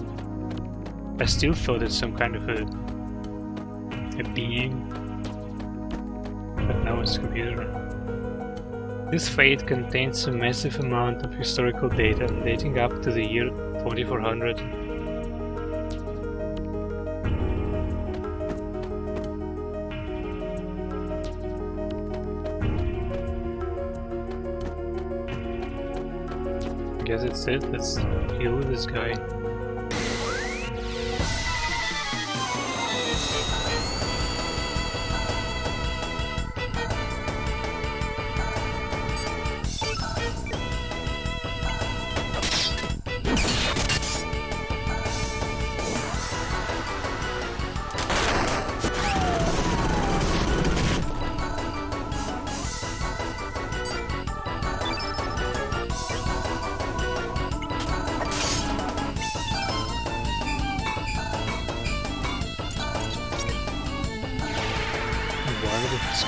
I still thought it's some kind of a being, but now it's a computer. This Fate contains a massive amount of historical data dating up to the year 2400. I guess that's it, let's deal with this guy.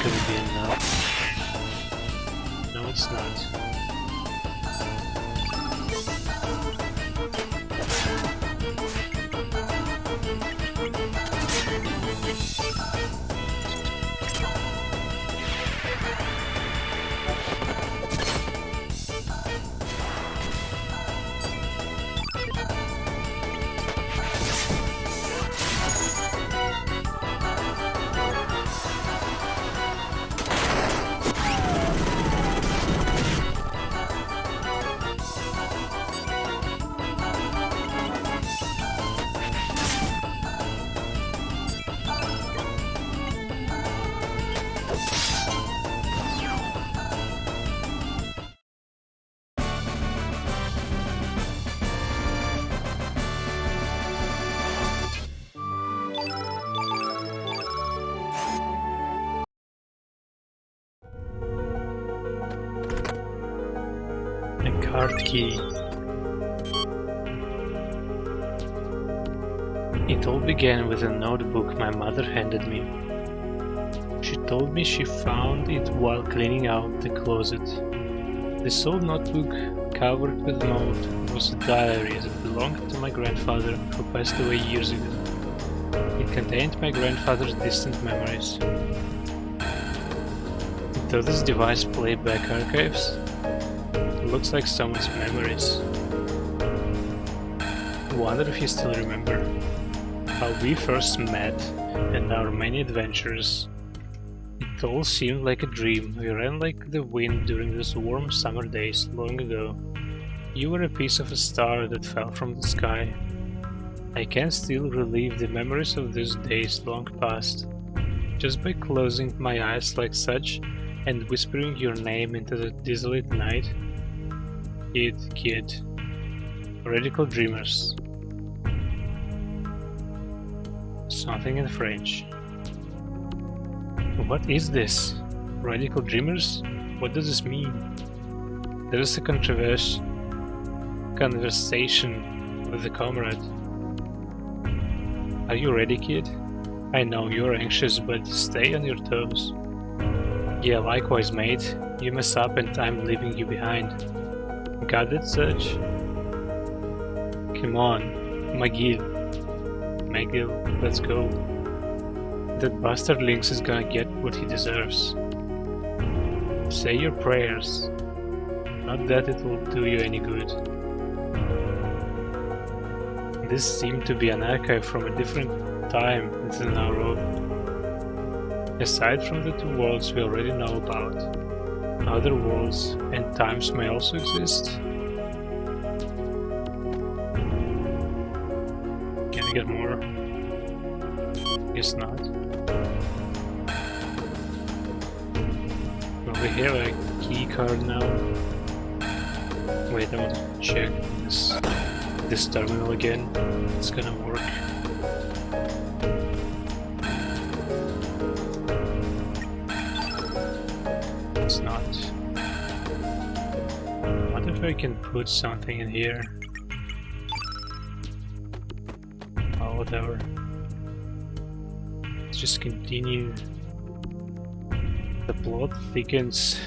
gonna be enough. No, it's not. Card key. It all began with a notebook my mother handed me. She told me she found it while cleaning out the closet. This old notebook, covered with mold, was a diary that belonged to my grandfather, who passed away years ago. It contained my grandfather's distant memories. Does this device play back archives? Looks like someone's memories. Wonder if you still remember how we first met and our many adventures. It all seemed like a dream. We ran like the wind during those warm summer days long ago. You were a piece of a star that fell from the sky. I can still relive the memories of those days long past, just by closing my eyes like such and whispering your name into the desolate night. Kid. Radical dreamers. Something in French. What is this? Radical dreamers? What does this mean? There is a conversation with a comrade. Are you ready, kid? I know you're anxious, but stay on your toes. Yeah, likewise, mate. You mess up and I'm leaving you behind. Got it, Serge? Come on, McGill, let's go. That bastard Lynx is gonna get what he deserves. Say your prayers. Not that it will do you any good. This seemed to be an archive from a different time than our own. Aside from the two worlds we already know about, other worlds and times may also exist. Can we get more? Guess not. Well, we have a key card now. Wait, I want to check this terminal again. It's gonna work. It's not. What if I can put something in here? Oh, whatever. Let's just continue. The plot thickens.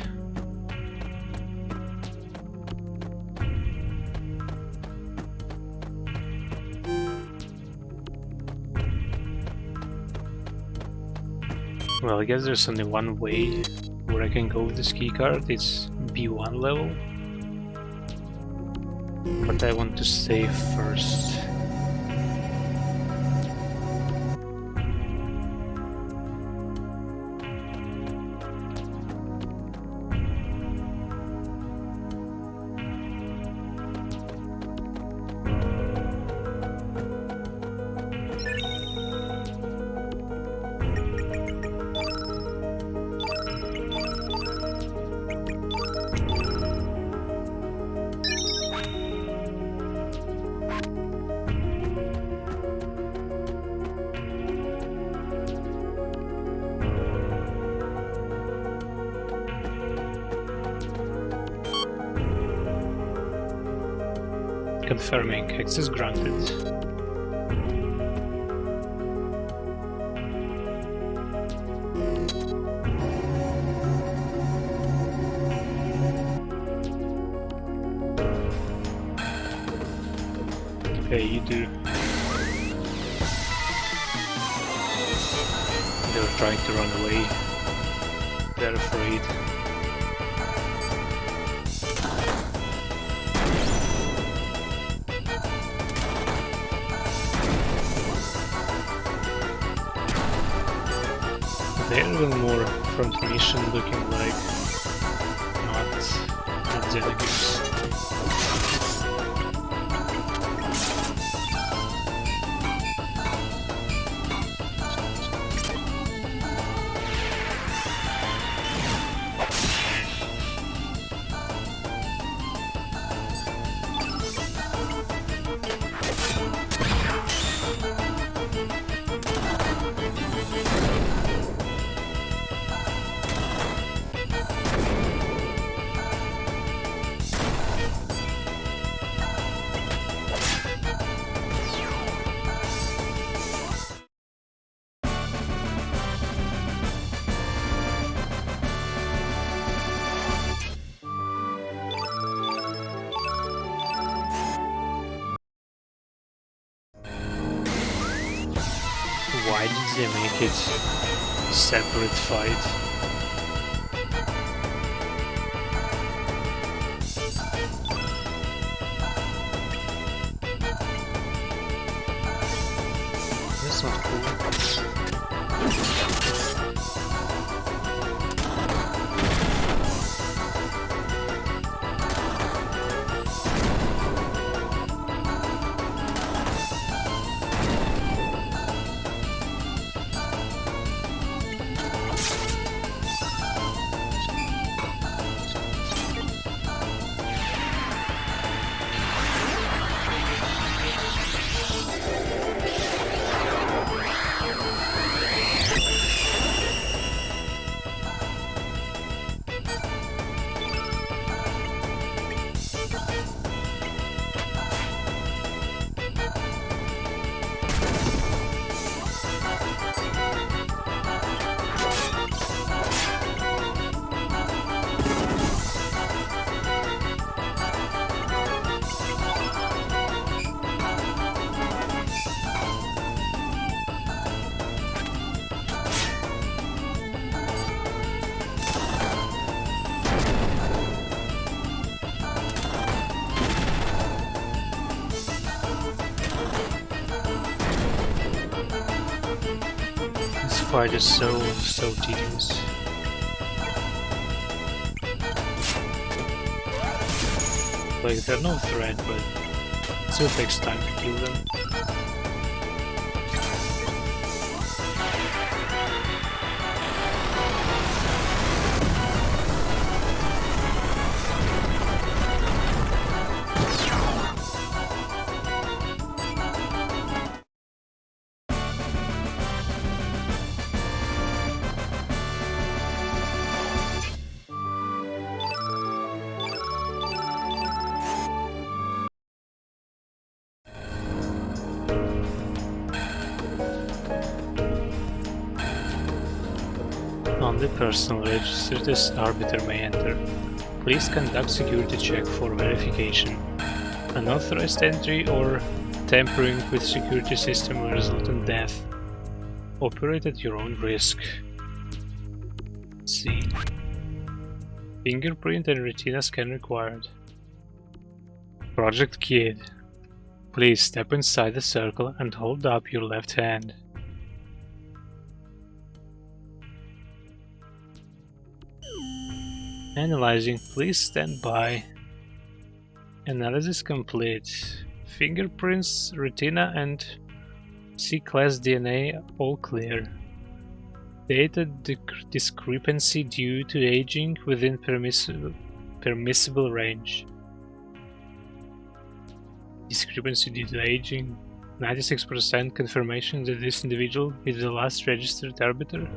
Well, I guess there's only one way where I can go with this keycard. It's B1 level. But I want to save first. Confirming, access granted. They're trying to run away. They're afraid. They're a little more front mission looking like, not delegates. Why did they make it separate fight? That's not cool. This fight is so tedious. Like, they're no threat, but it still takes time to kill them. On the personal register, this arbiter may enter. Please conduct security check for verification. Unauthorized entry or tampering with security system will result in death. Operate at your own risk. Let's see. Fingerprint and retina scan required. Project Kid. Please step inside the circle and hold up your left hand. Analyzing, please stand by. Analysis complete. Fingerprints, retina and C-class DNA all clear. Data discrepancy due to aging within permissible range. Discrepancy due to aging. 96% confirmation that this individual is the last registered arbiter.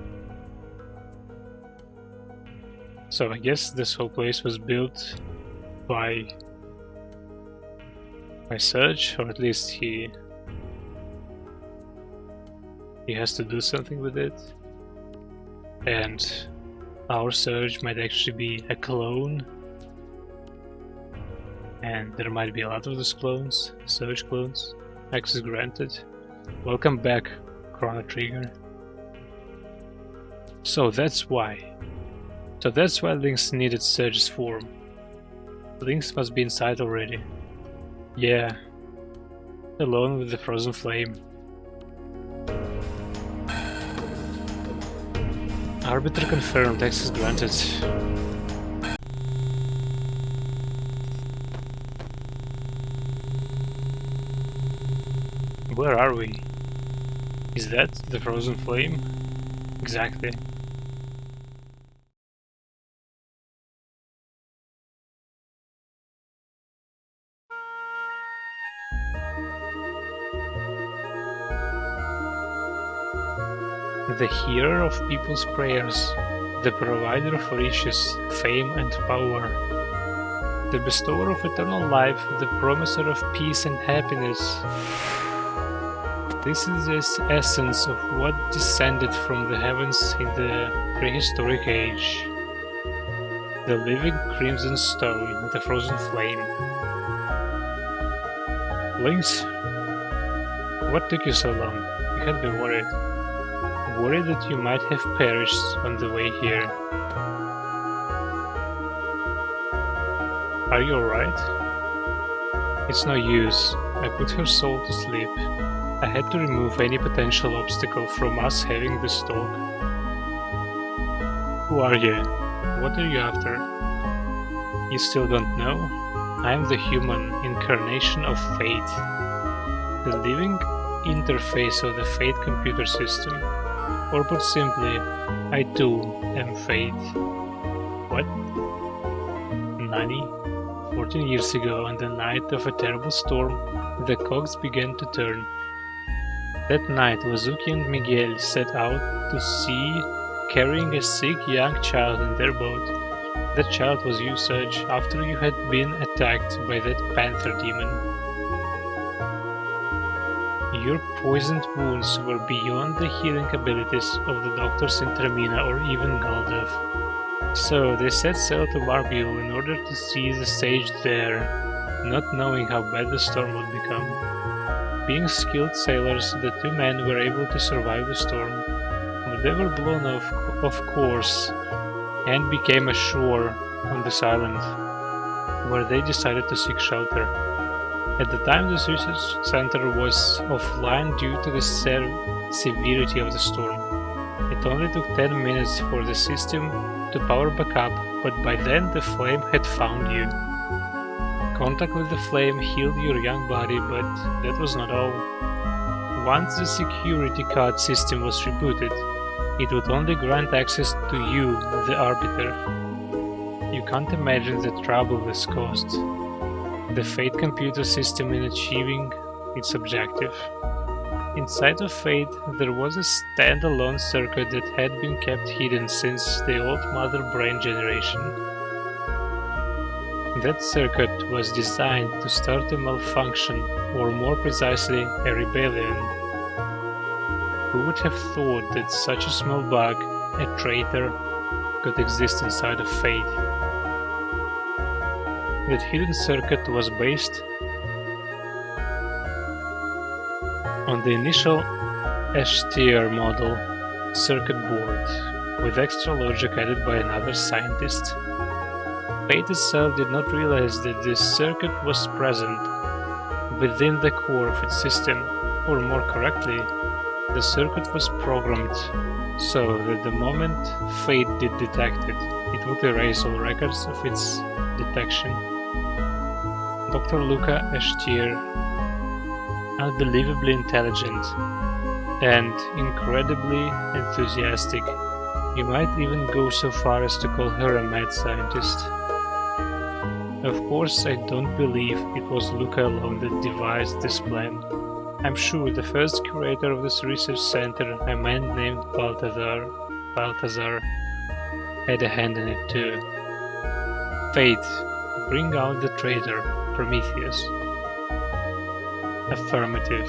So I guess this whole place was built by Surge, or at least he has to do something with it. And our Surge might actually be a clone. And there might be a lot of those clones, Surge clones. Access granted. Welcome back, Chrono Trigger. So that's why. Lynx needed Surge's form. Lynx must be inside already. Yeah. Alone with the frozen flame. Arbiter confirmed, access granted. Where are we? Is that the frozen flame? Exactly. The hearer of people's prayers, the provider of riches, fame and power, the bestower of eternal life, the promiser of peace and happiness. This is the essence of what descended from the heavens in the prehistoric age. The living crimson stone, the frozen flame. Lynx, what took you so long? You had been worried. Worried that you might have perished on the way here. Are you alright? It's no use. I put her soul to sleep. I had to remove any potential obstacle from us having this talk. Who are you? What are you after? You still don't know? I am the human incarnation of Fate. The living interface of the Fate computer system. Or put simply, I too am Fate. What? Nani? 14 years ago, on the night of a terrible storm, the cogs began to turn. That night, Wazuki and Miguel set out to sea, carrying a sick young child in their boat. That child was you, Surge, after you had been attacked by that panther demon. Your poisoned wounds were beyond the healing abilities of the doctors in Termina or even Galdov. So they set sail to Barbiel in order to see the stage there, not knowing how bad the storm would become. Being skilled sailors, the two men were able to survive the storm, but they were blown off course and became ashore on this island, where they decided to seek shelter. At the time, the research center was offline due to the severity of the storm. It only took 10 minutes for the system to power back up, but by then the flame had found you. Contact with the flame healed your young body, but that was not all. Once the security card system was rebooted, it would only grant access to you, the Arbiter. You can't imagine the trouble this caused the Fate computer system in achieving its objective. Inside of Fate, there was a standalone circuit that had been kept hidden since the old Mother Brain generation. That circuit was designed to start a malfunction, or more precisely, a rebellion. Who would have thought that such a small bug, a traitor, could exist inside of Fate? That hidden circuit was based on the initial Ashtier model circuit board, with extra logic added by another scientist. Fate itself did not realize that this circuit was present within the core of its system, or more correctly, the circuit was programmed so that the moment Fate did detect it, it would erase all records of its detection. Dr. Luca Ashtier, unbelievably intelligent and incredibly enthusiastic. You might even go so far as to call her a mad scientist. Of course, I don't believe it was Luca alone that devised this plan. I'm sure the first curator of this research center, a man named Balthazar, had a hand in it too. Fate, bring out the traitor, Prometheus. Affirmative.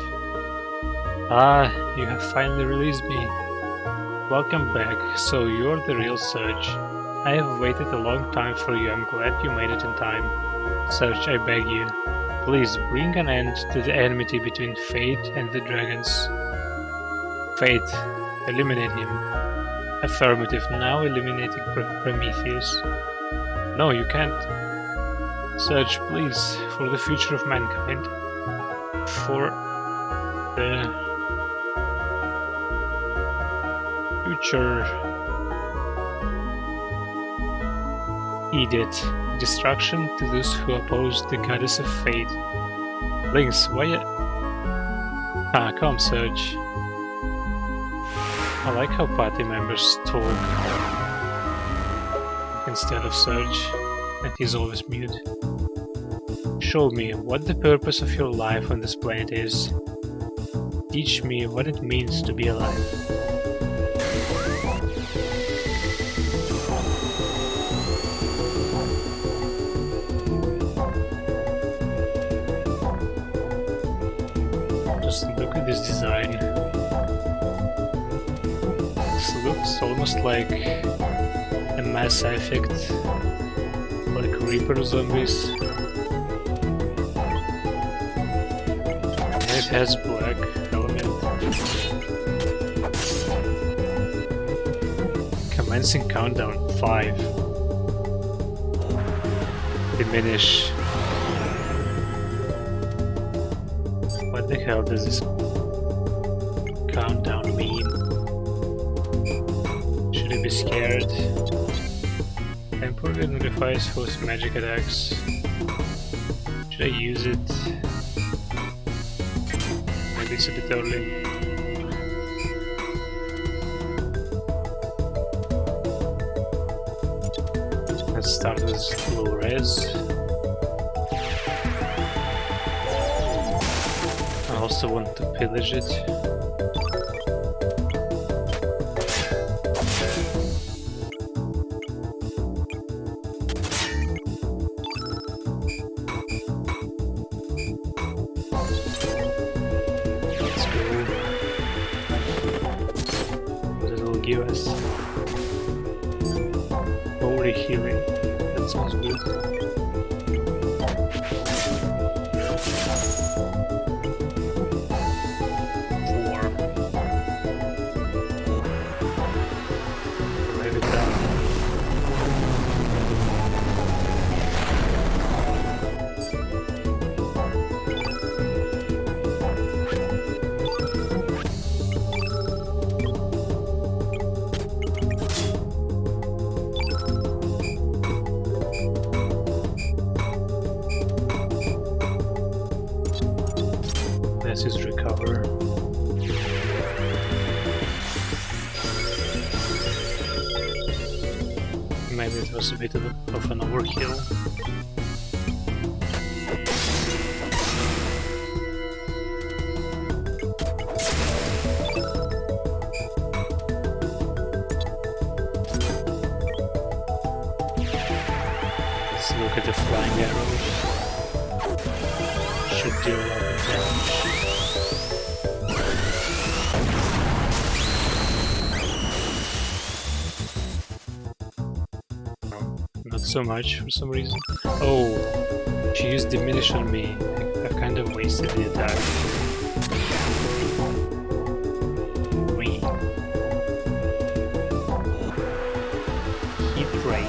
Ah, you have finally released me. Welcome back, so you're the real Surge. I have waited a long time for you, I'm glad you made it in time. Surge, I beg you, please bring an end to the enmity between Fate and the dragons. Fate, eliminate him. Affirmative, now eliminating Prometheus. No, you can't. Search, please, for the future of mankind. For the future. Idiot. Destruction to those who oppose the goddess of fate. Lynx, why? Ah, come, Search. I like how party members talk instead of Search, and he's always mute. Show me what the purpose of your life on this planet is. Teach me what it means to be alive. Just look at this design. This looks almost like a Mass Effect, like Reaper zombies. And it has black element. Commencing countdown 5. Diminish. What the hell does this countdown mean? Should I be scared? Temporarily nullifies host magic attacks. Should I use it? Maybe it's a bit early. Let's start with low res. I also want to pillage it. Let's go. What it will give us? Holy healing. That sounds good. This is recover. Maybe it was a bit of an overkill. Let's look at the flying arrows. Should do a lot of damage. Not so much for some reason. Oh, she used diminish on me. I kind of wasted the attack. Heat ray.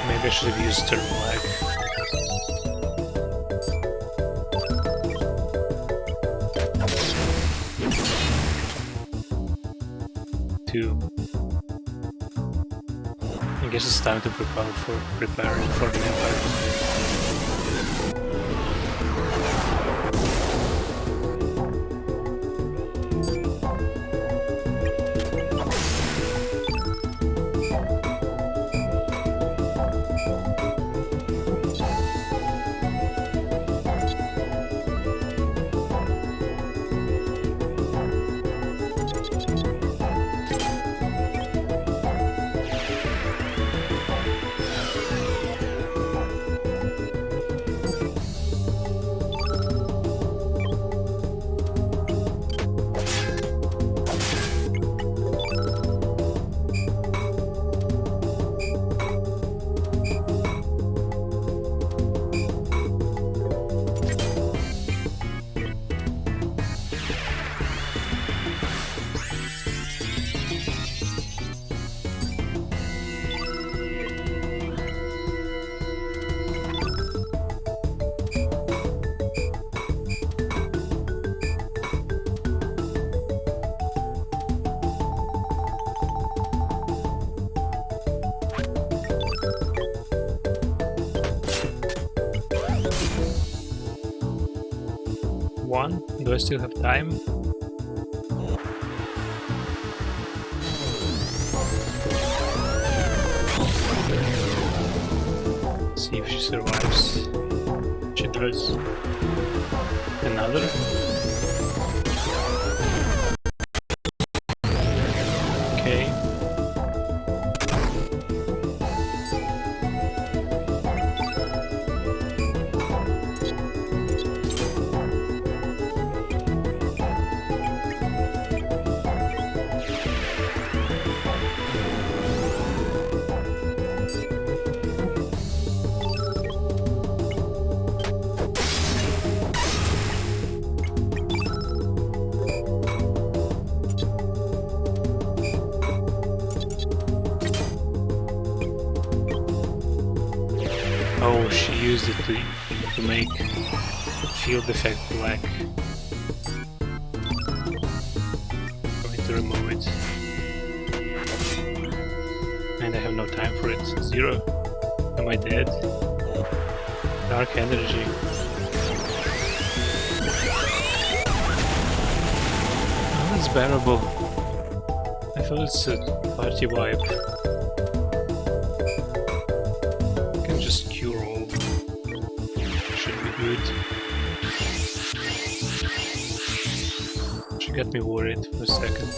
Maybe I should have used turn lag. guess it's time to prepare for the Empire. One? Do I still have time? See if she survives. She does. Another? Okay. Oh, she used it to make field effect black. Going to remove it. And I have no time for it. 0. Am I dead? Dark energy. Oh, that's bearable. I thought it's a party wipe. Just cure all. Should be good. She got me worried for a second.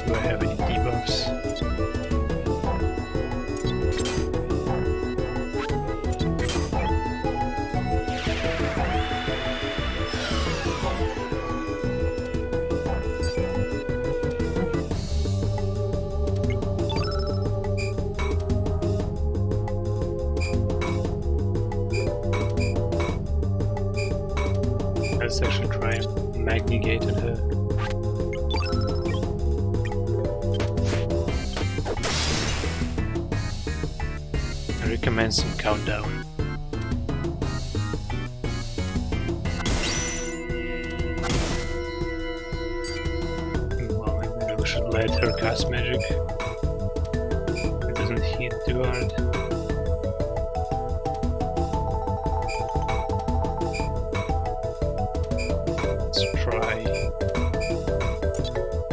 Do I have any debuffs? Let's actually try and magnegate at her. I recommend some countdown. Well, maybe we should let her cast magic. It doesn't hit too hard.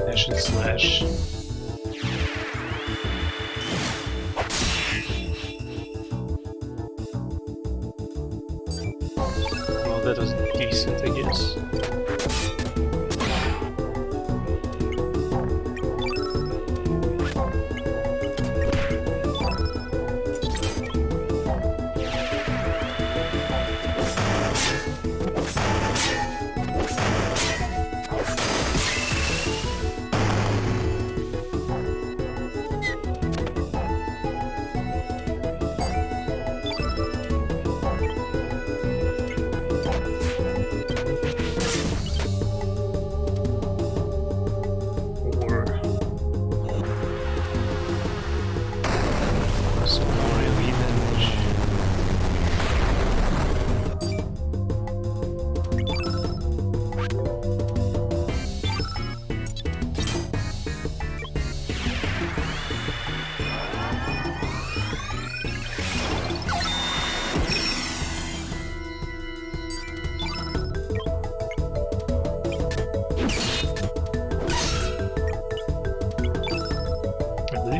Dash and slash. Well, that was decent, I guess.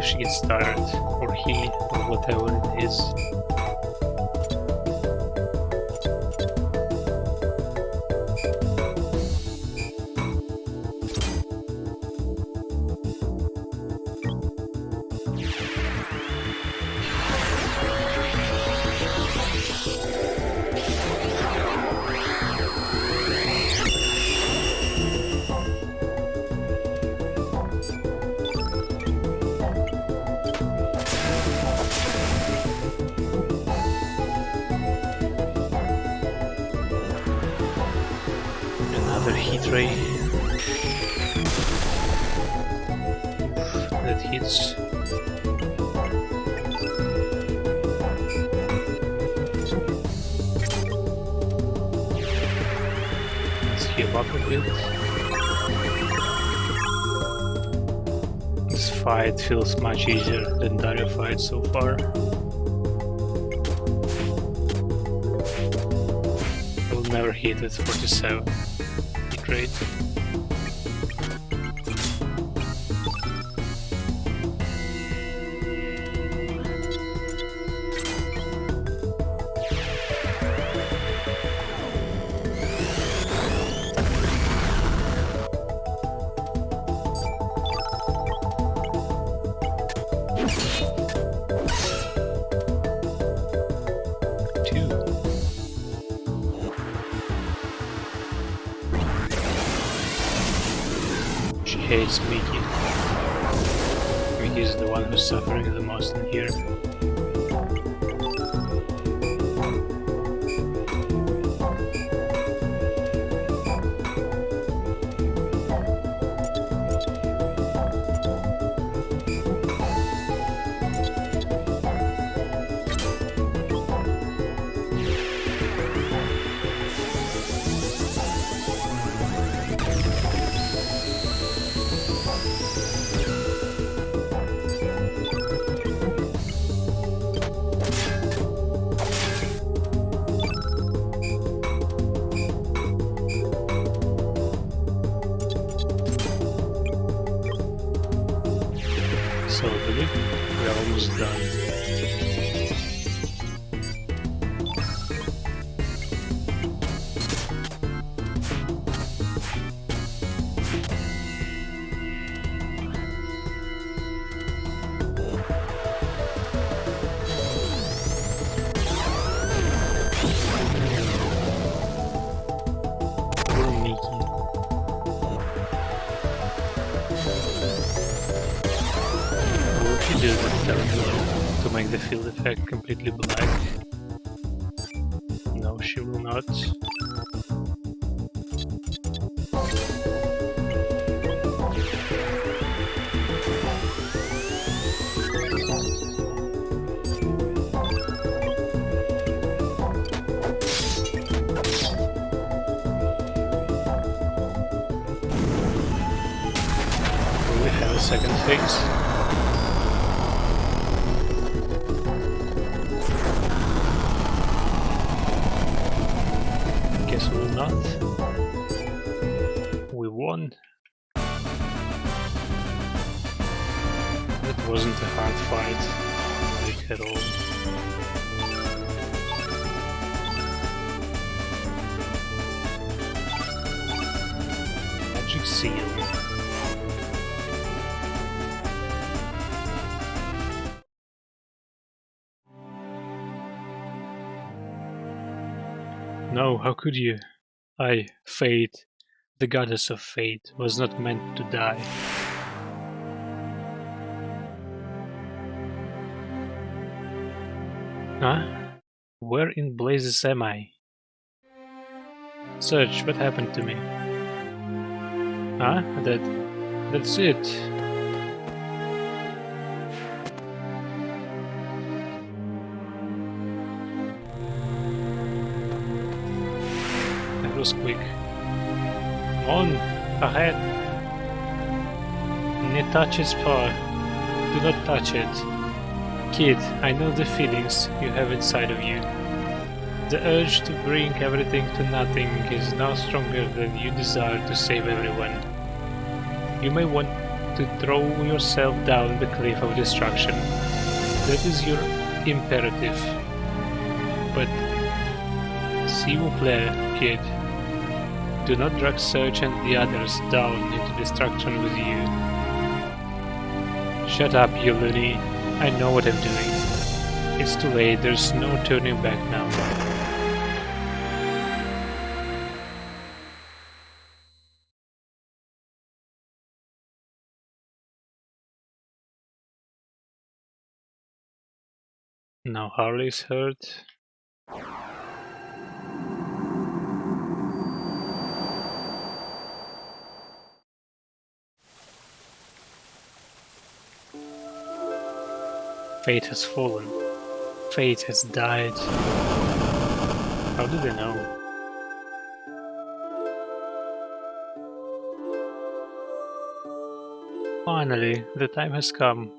if she gets tired, or he, or whatever it is. Another heat ray. That hits. Let's heal up a bit. This fight feels much easier than Dario fight so far. I will never hit at 47. Great. Hates Mickey. Mickey is the one who's suffering the most in here. So I believe we're almost done. To make the field effect completely black. No, she will not. We have a second phase. Guess we will not. We won. It wasn't a hard fight, like at all. Magic seal. No, how could you? I, Fate, the goddess of fate, was not meant to die. Huh? Where in blazes am I? Search, what happened to me? Huh? That's it. That was quick. On! Ahead! Ne touch its paw. Do not touch it. Kid, I know the feelings you have inside of you. The urge to bring everything to nothing is now stronger than your desire to save everyone. You may want to throw yourself down the cliff of destruction. That is your imperative. But s'il vous plaît, kid. Do not drag Surge and the others down into destruction with you. Shut up, you loony. I know what I'm doing. It's too late, there's no turning back now. Now Harley's hurt. Fate has fallen. Fate has died. How do they know? Finally, the time has come.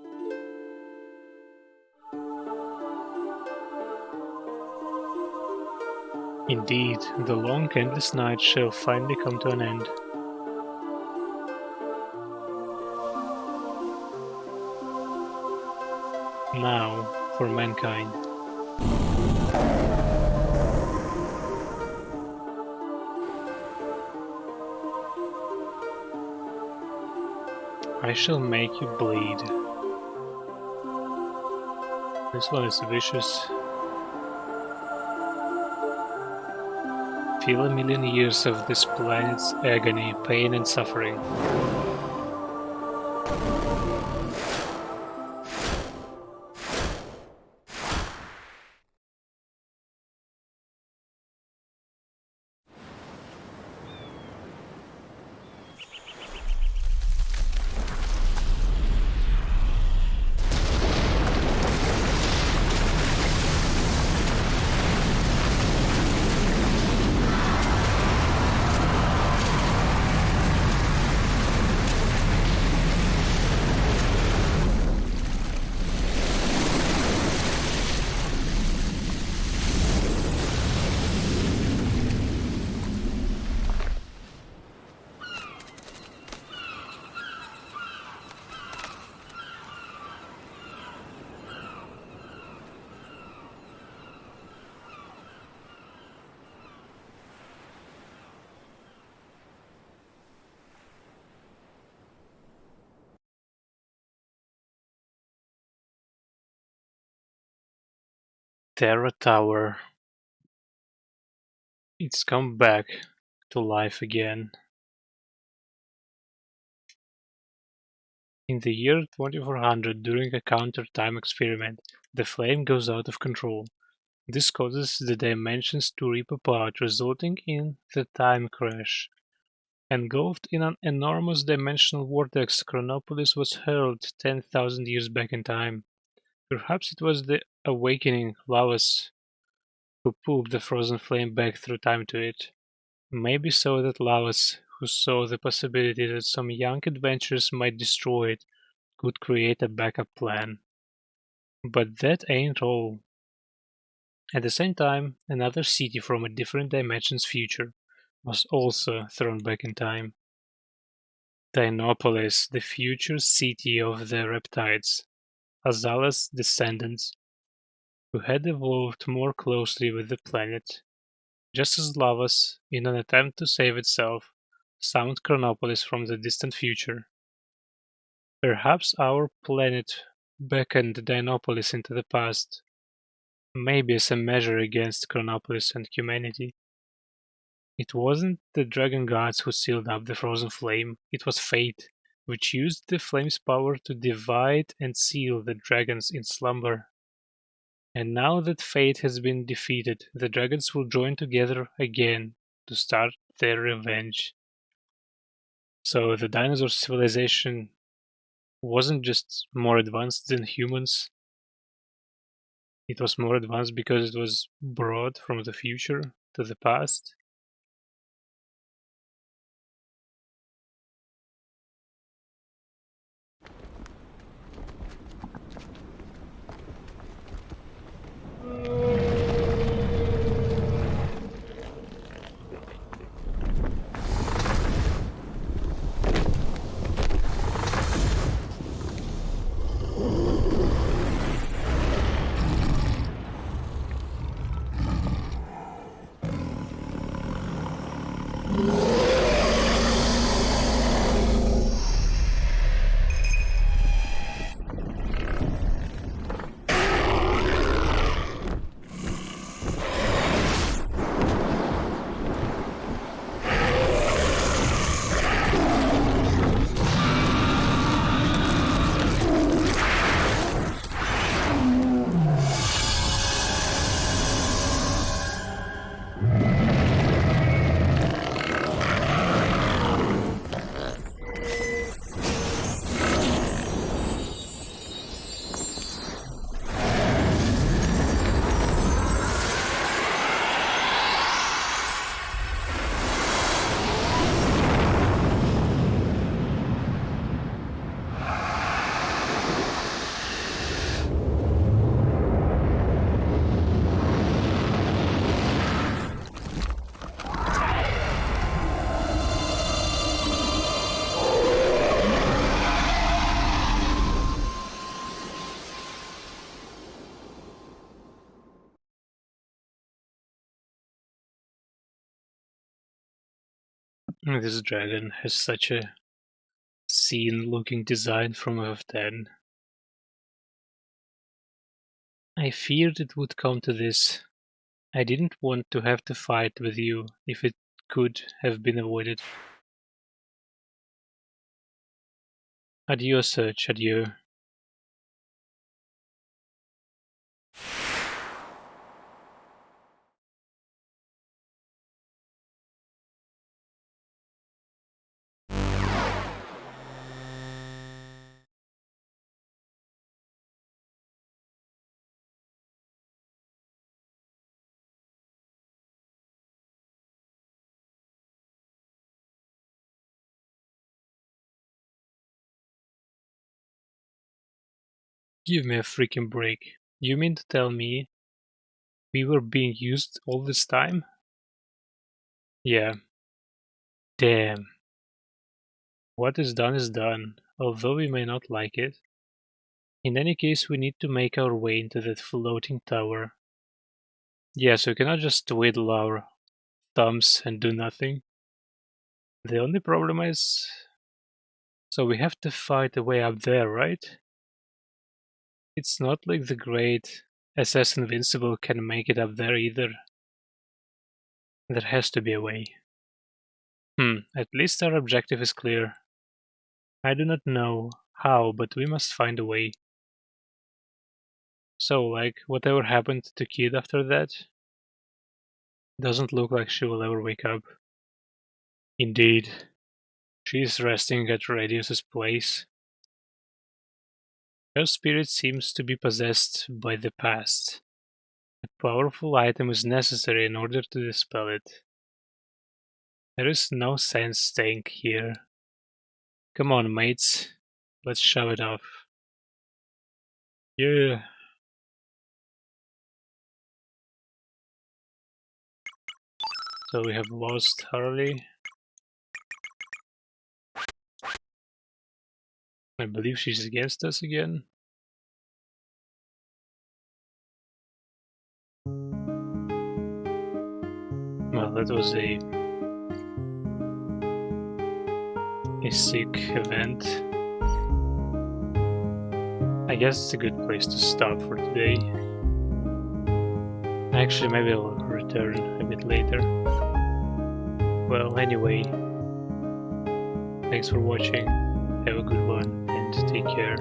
Indeed, the long endless night shall finally come to an end. Now, for mankind. I shall make you bleed. This one is vicious. Feel 1,000,000 years of this planet's agony, pain and suffering. Terra Tower. It's come back to life again. In the year 2400, during a counter-time experiment, the flame goes out of control. This causes the dimensions to rip apart, resulting in the time crash. Engulfed in an enormous dimensional vortex, Chronopolis was hurled 10,000 years back in time. Perhaps it was the awakening Lavas who pulled the frozen flame back through time to it. Maybe so that Lavas, who saw the possibility that some young adventurers might destroy it, could create a backup plan. But that ain't all. At the same time, another city from a different dimension's future was also thrown back in time. Dinopolis, the future city of the Reptides, Azala's descendants, who had evolved more closely with the planet, just as Lavas, in an attempt to save itself, summoned Chronopolis from the distant future. Perhaps our planet beckoned Dinopolis into the past, maybe as a measure against Chronopolis and humanity. It wasn't the dragon gods who sealed up the frozen flame, it was fate, which used the flame's power to divide and seal the dragons in slumber. And now that fate has been defeated, the dragons will join together again to start their revenge. So the dinosaur civilization wasn't just more advanced than humans, it was more advanced because it was brought from the future to the past. This dragon has such a scene-looking design from F10. I feared it would come to this. I didn't want to have to fight with you if it could have been avoided. Adieu, Search, adieu. Give me a freaking break. You mean to tell me we were being used all this time? Yeah. Damn. What is done, although we may not like it. In any case, we need to make our way into that floating tower. Yeah, so we cannot just twiddle our thumbs and do nothing. The only problem is... So we have to fight a way up there, right? It's not like the great SS Invincible can make it up there either. There has to be a way. At least our objective is clear. I do not know how, but we must find a way. So, like, whatever happened to Kid after that? Doesn't look like she will ever wake up. Indeed. She is resting at Radius's place. Her spirit seems to be possessed by the past. A powerful item is necessary in order to dispel it. There is no sense staying here. Come on, mates. Let's shove it off. Yeah. So we have lost Harley. I believe she's against us again. Well, that was a sick event. I guess it's a good place to stop for today. Actually, maybe I'll return a bit later. Well, anyway, thanks for watching, have a good one, and take care.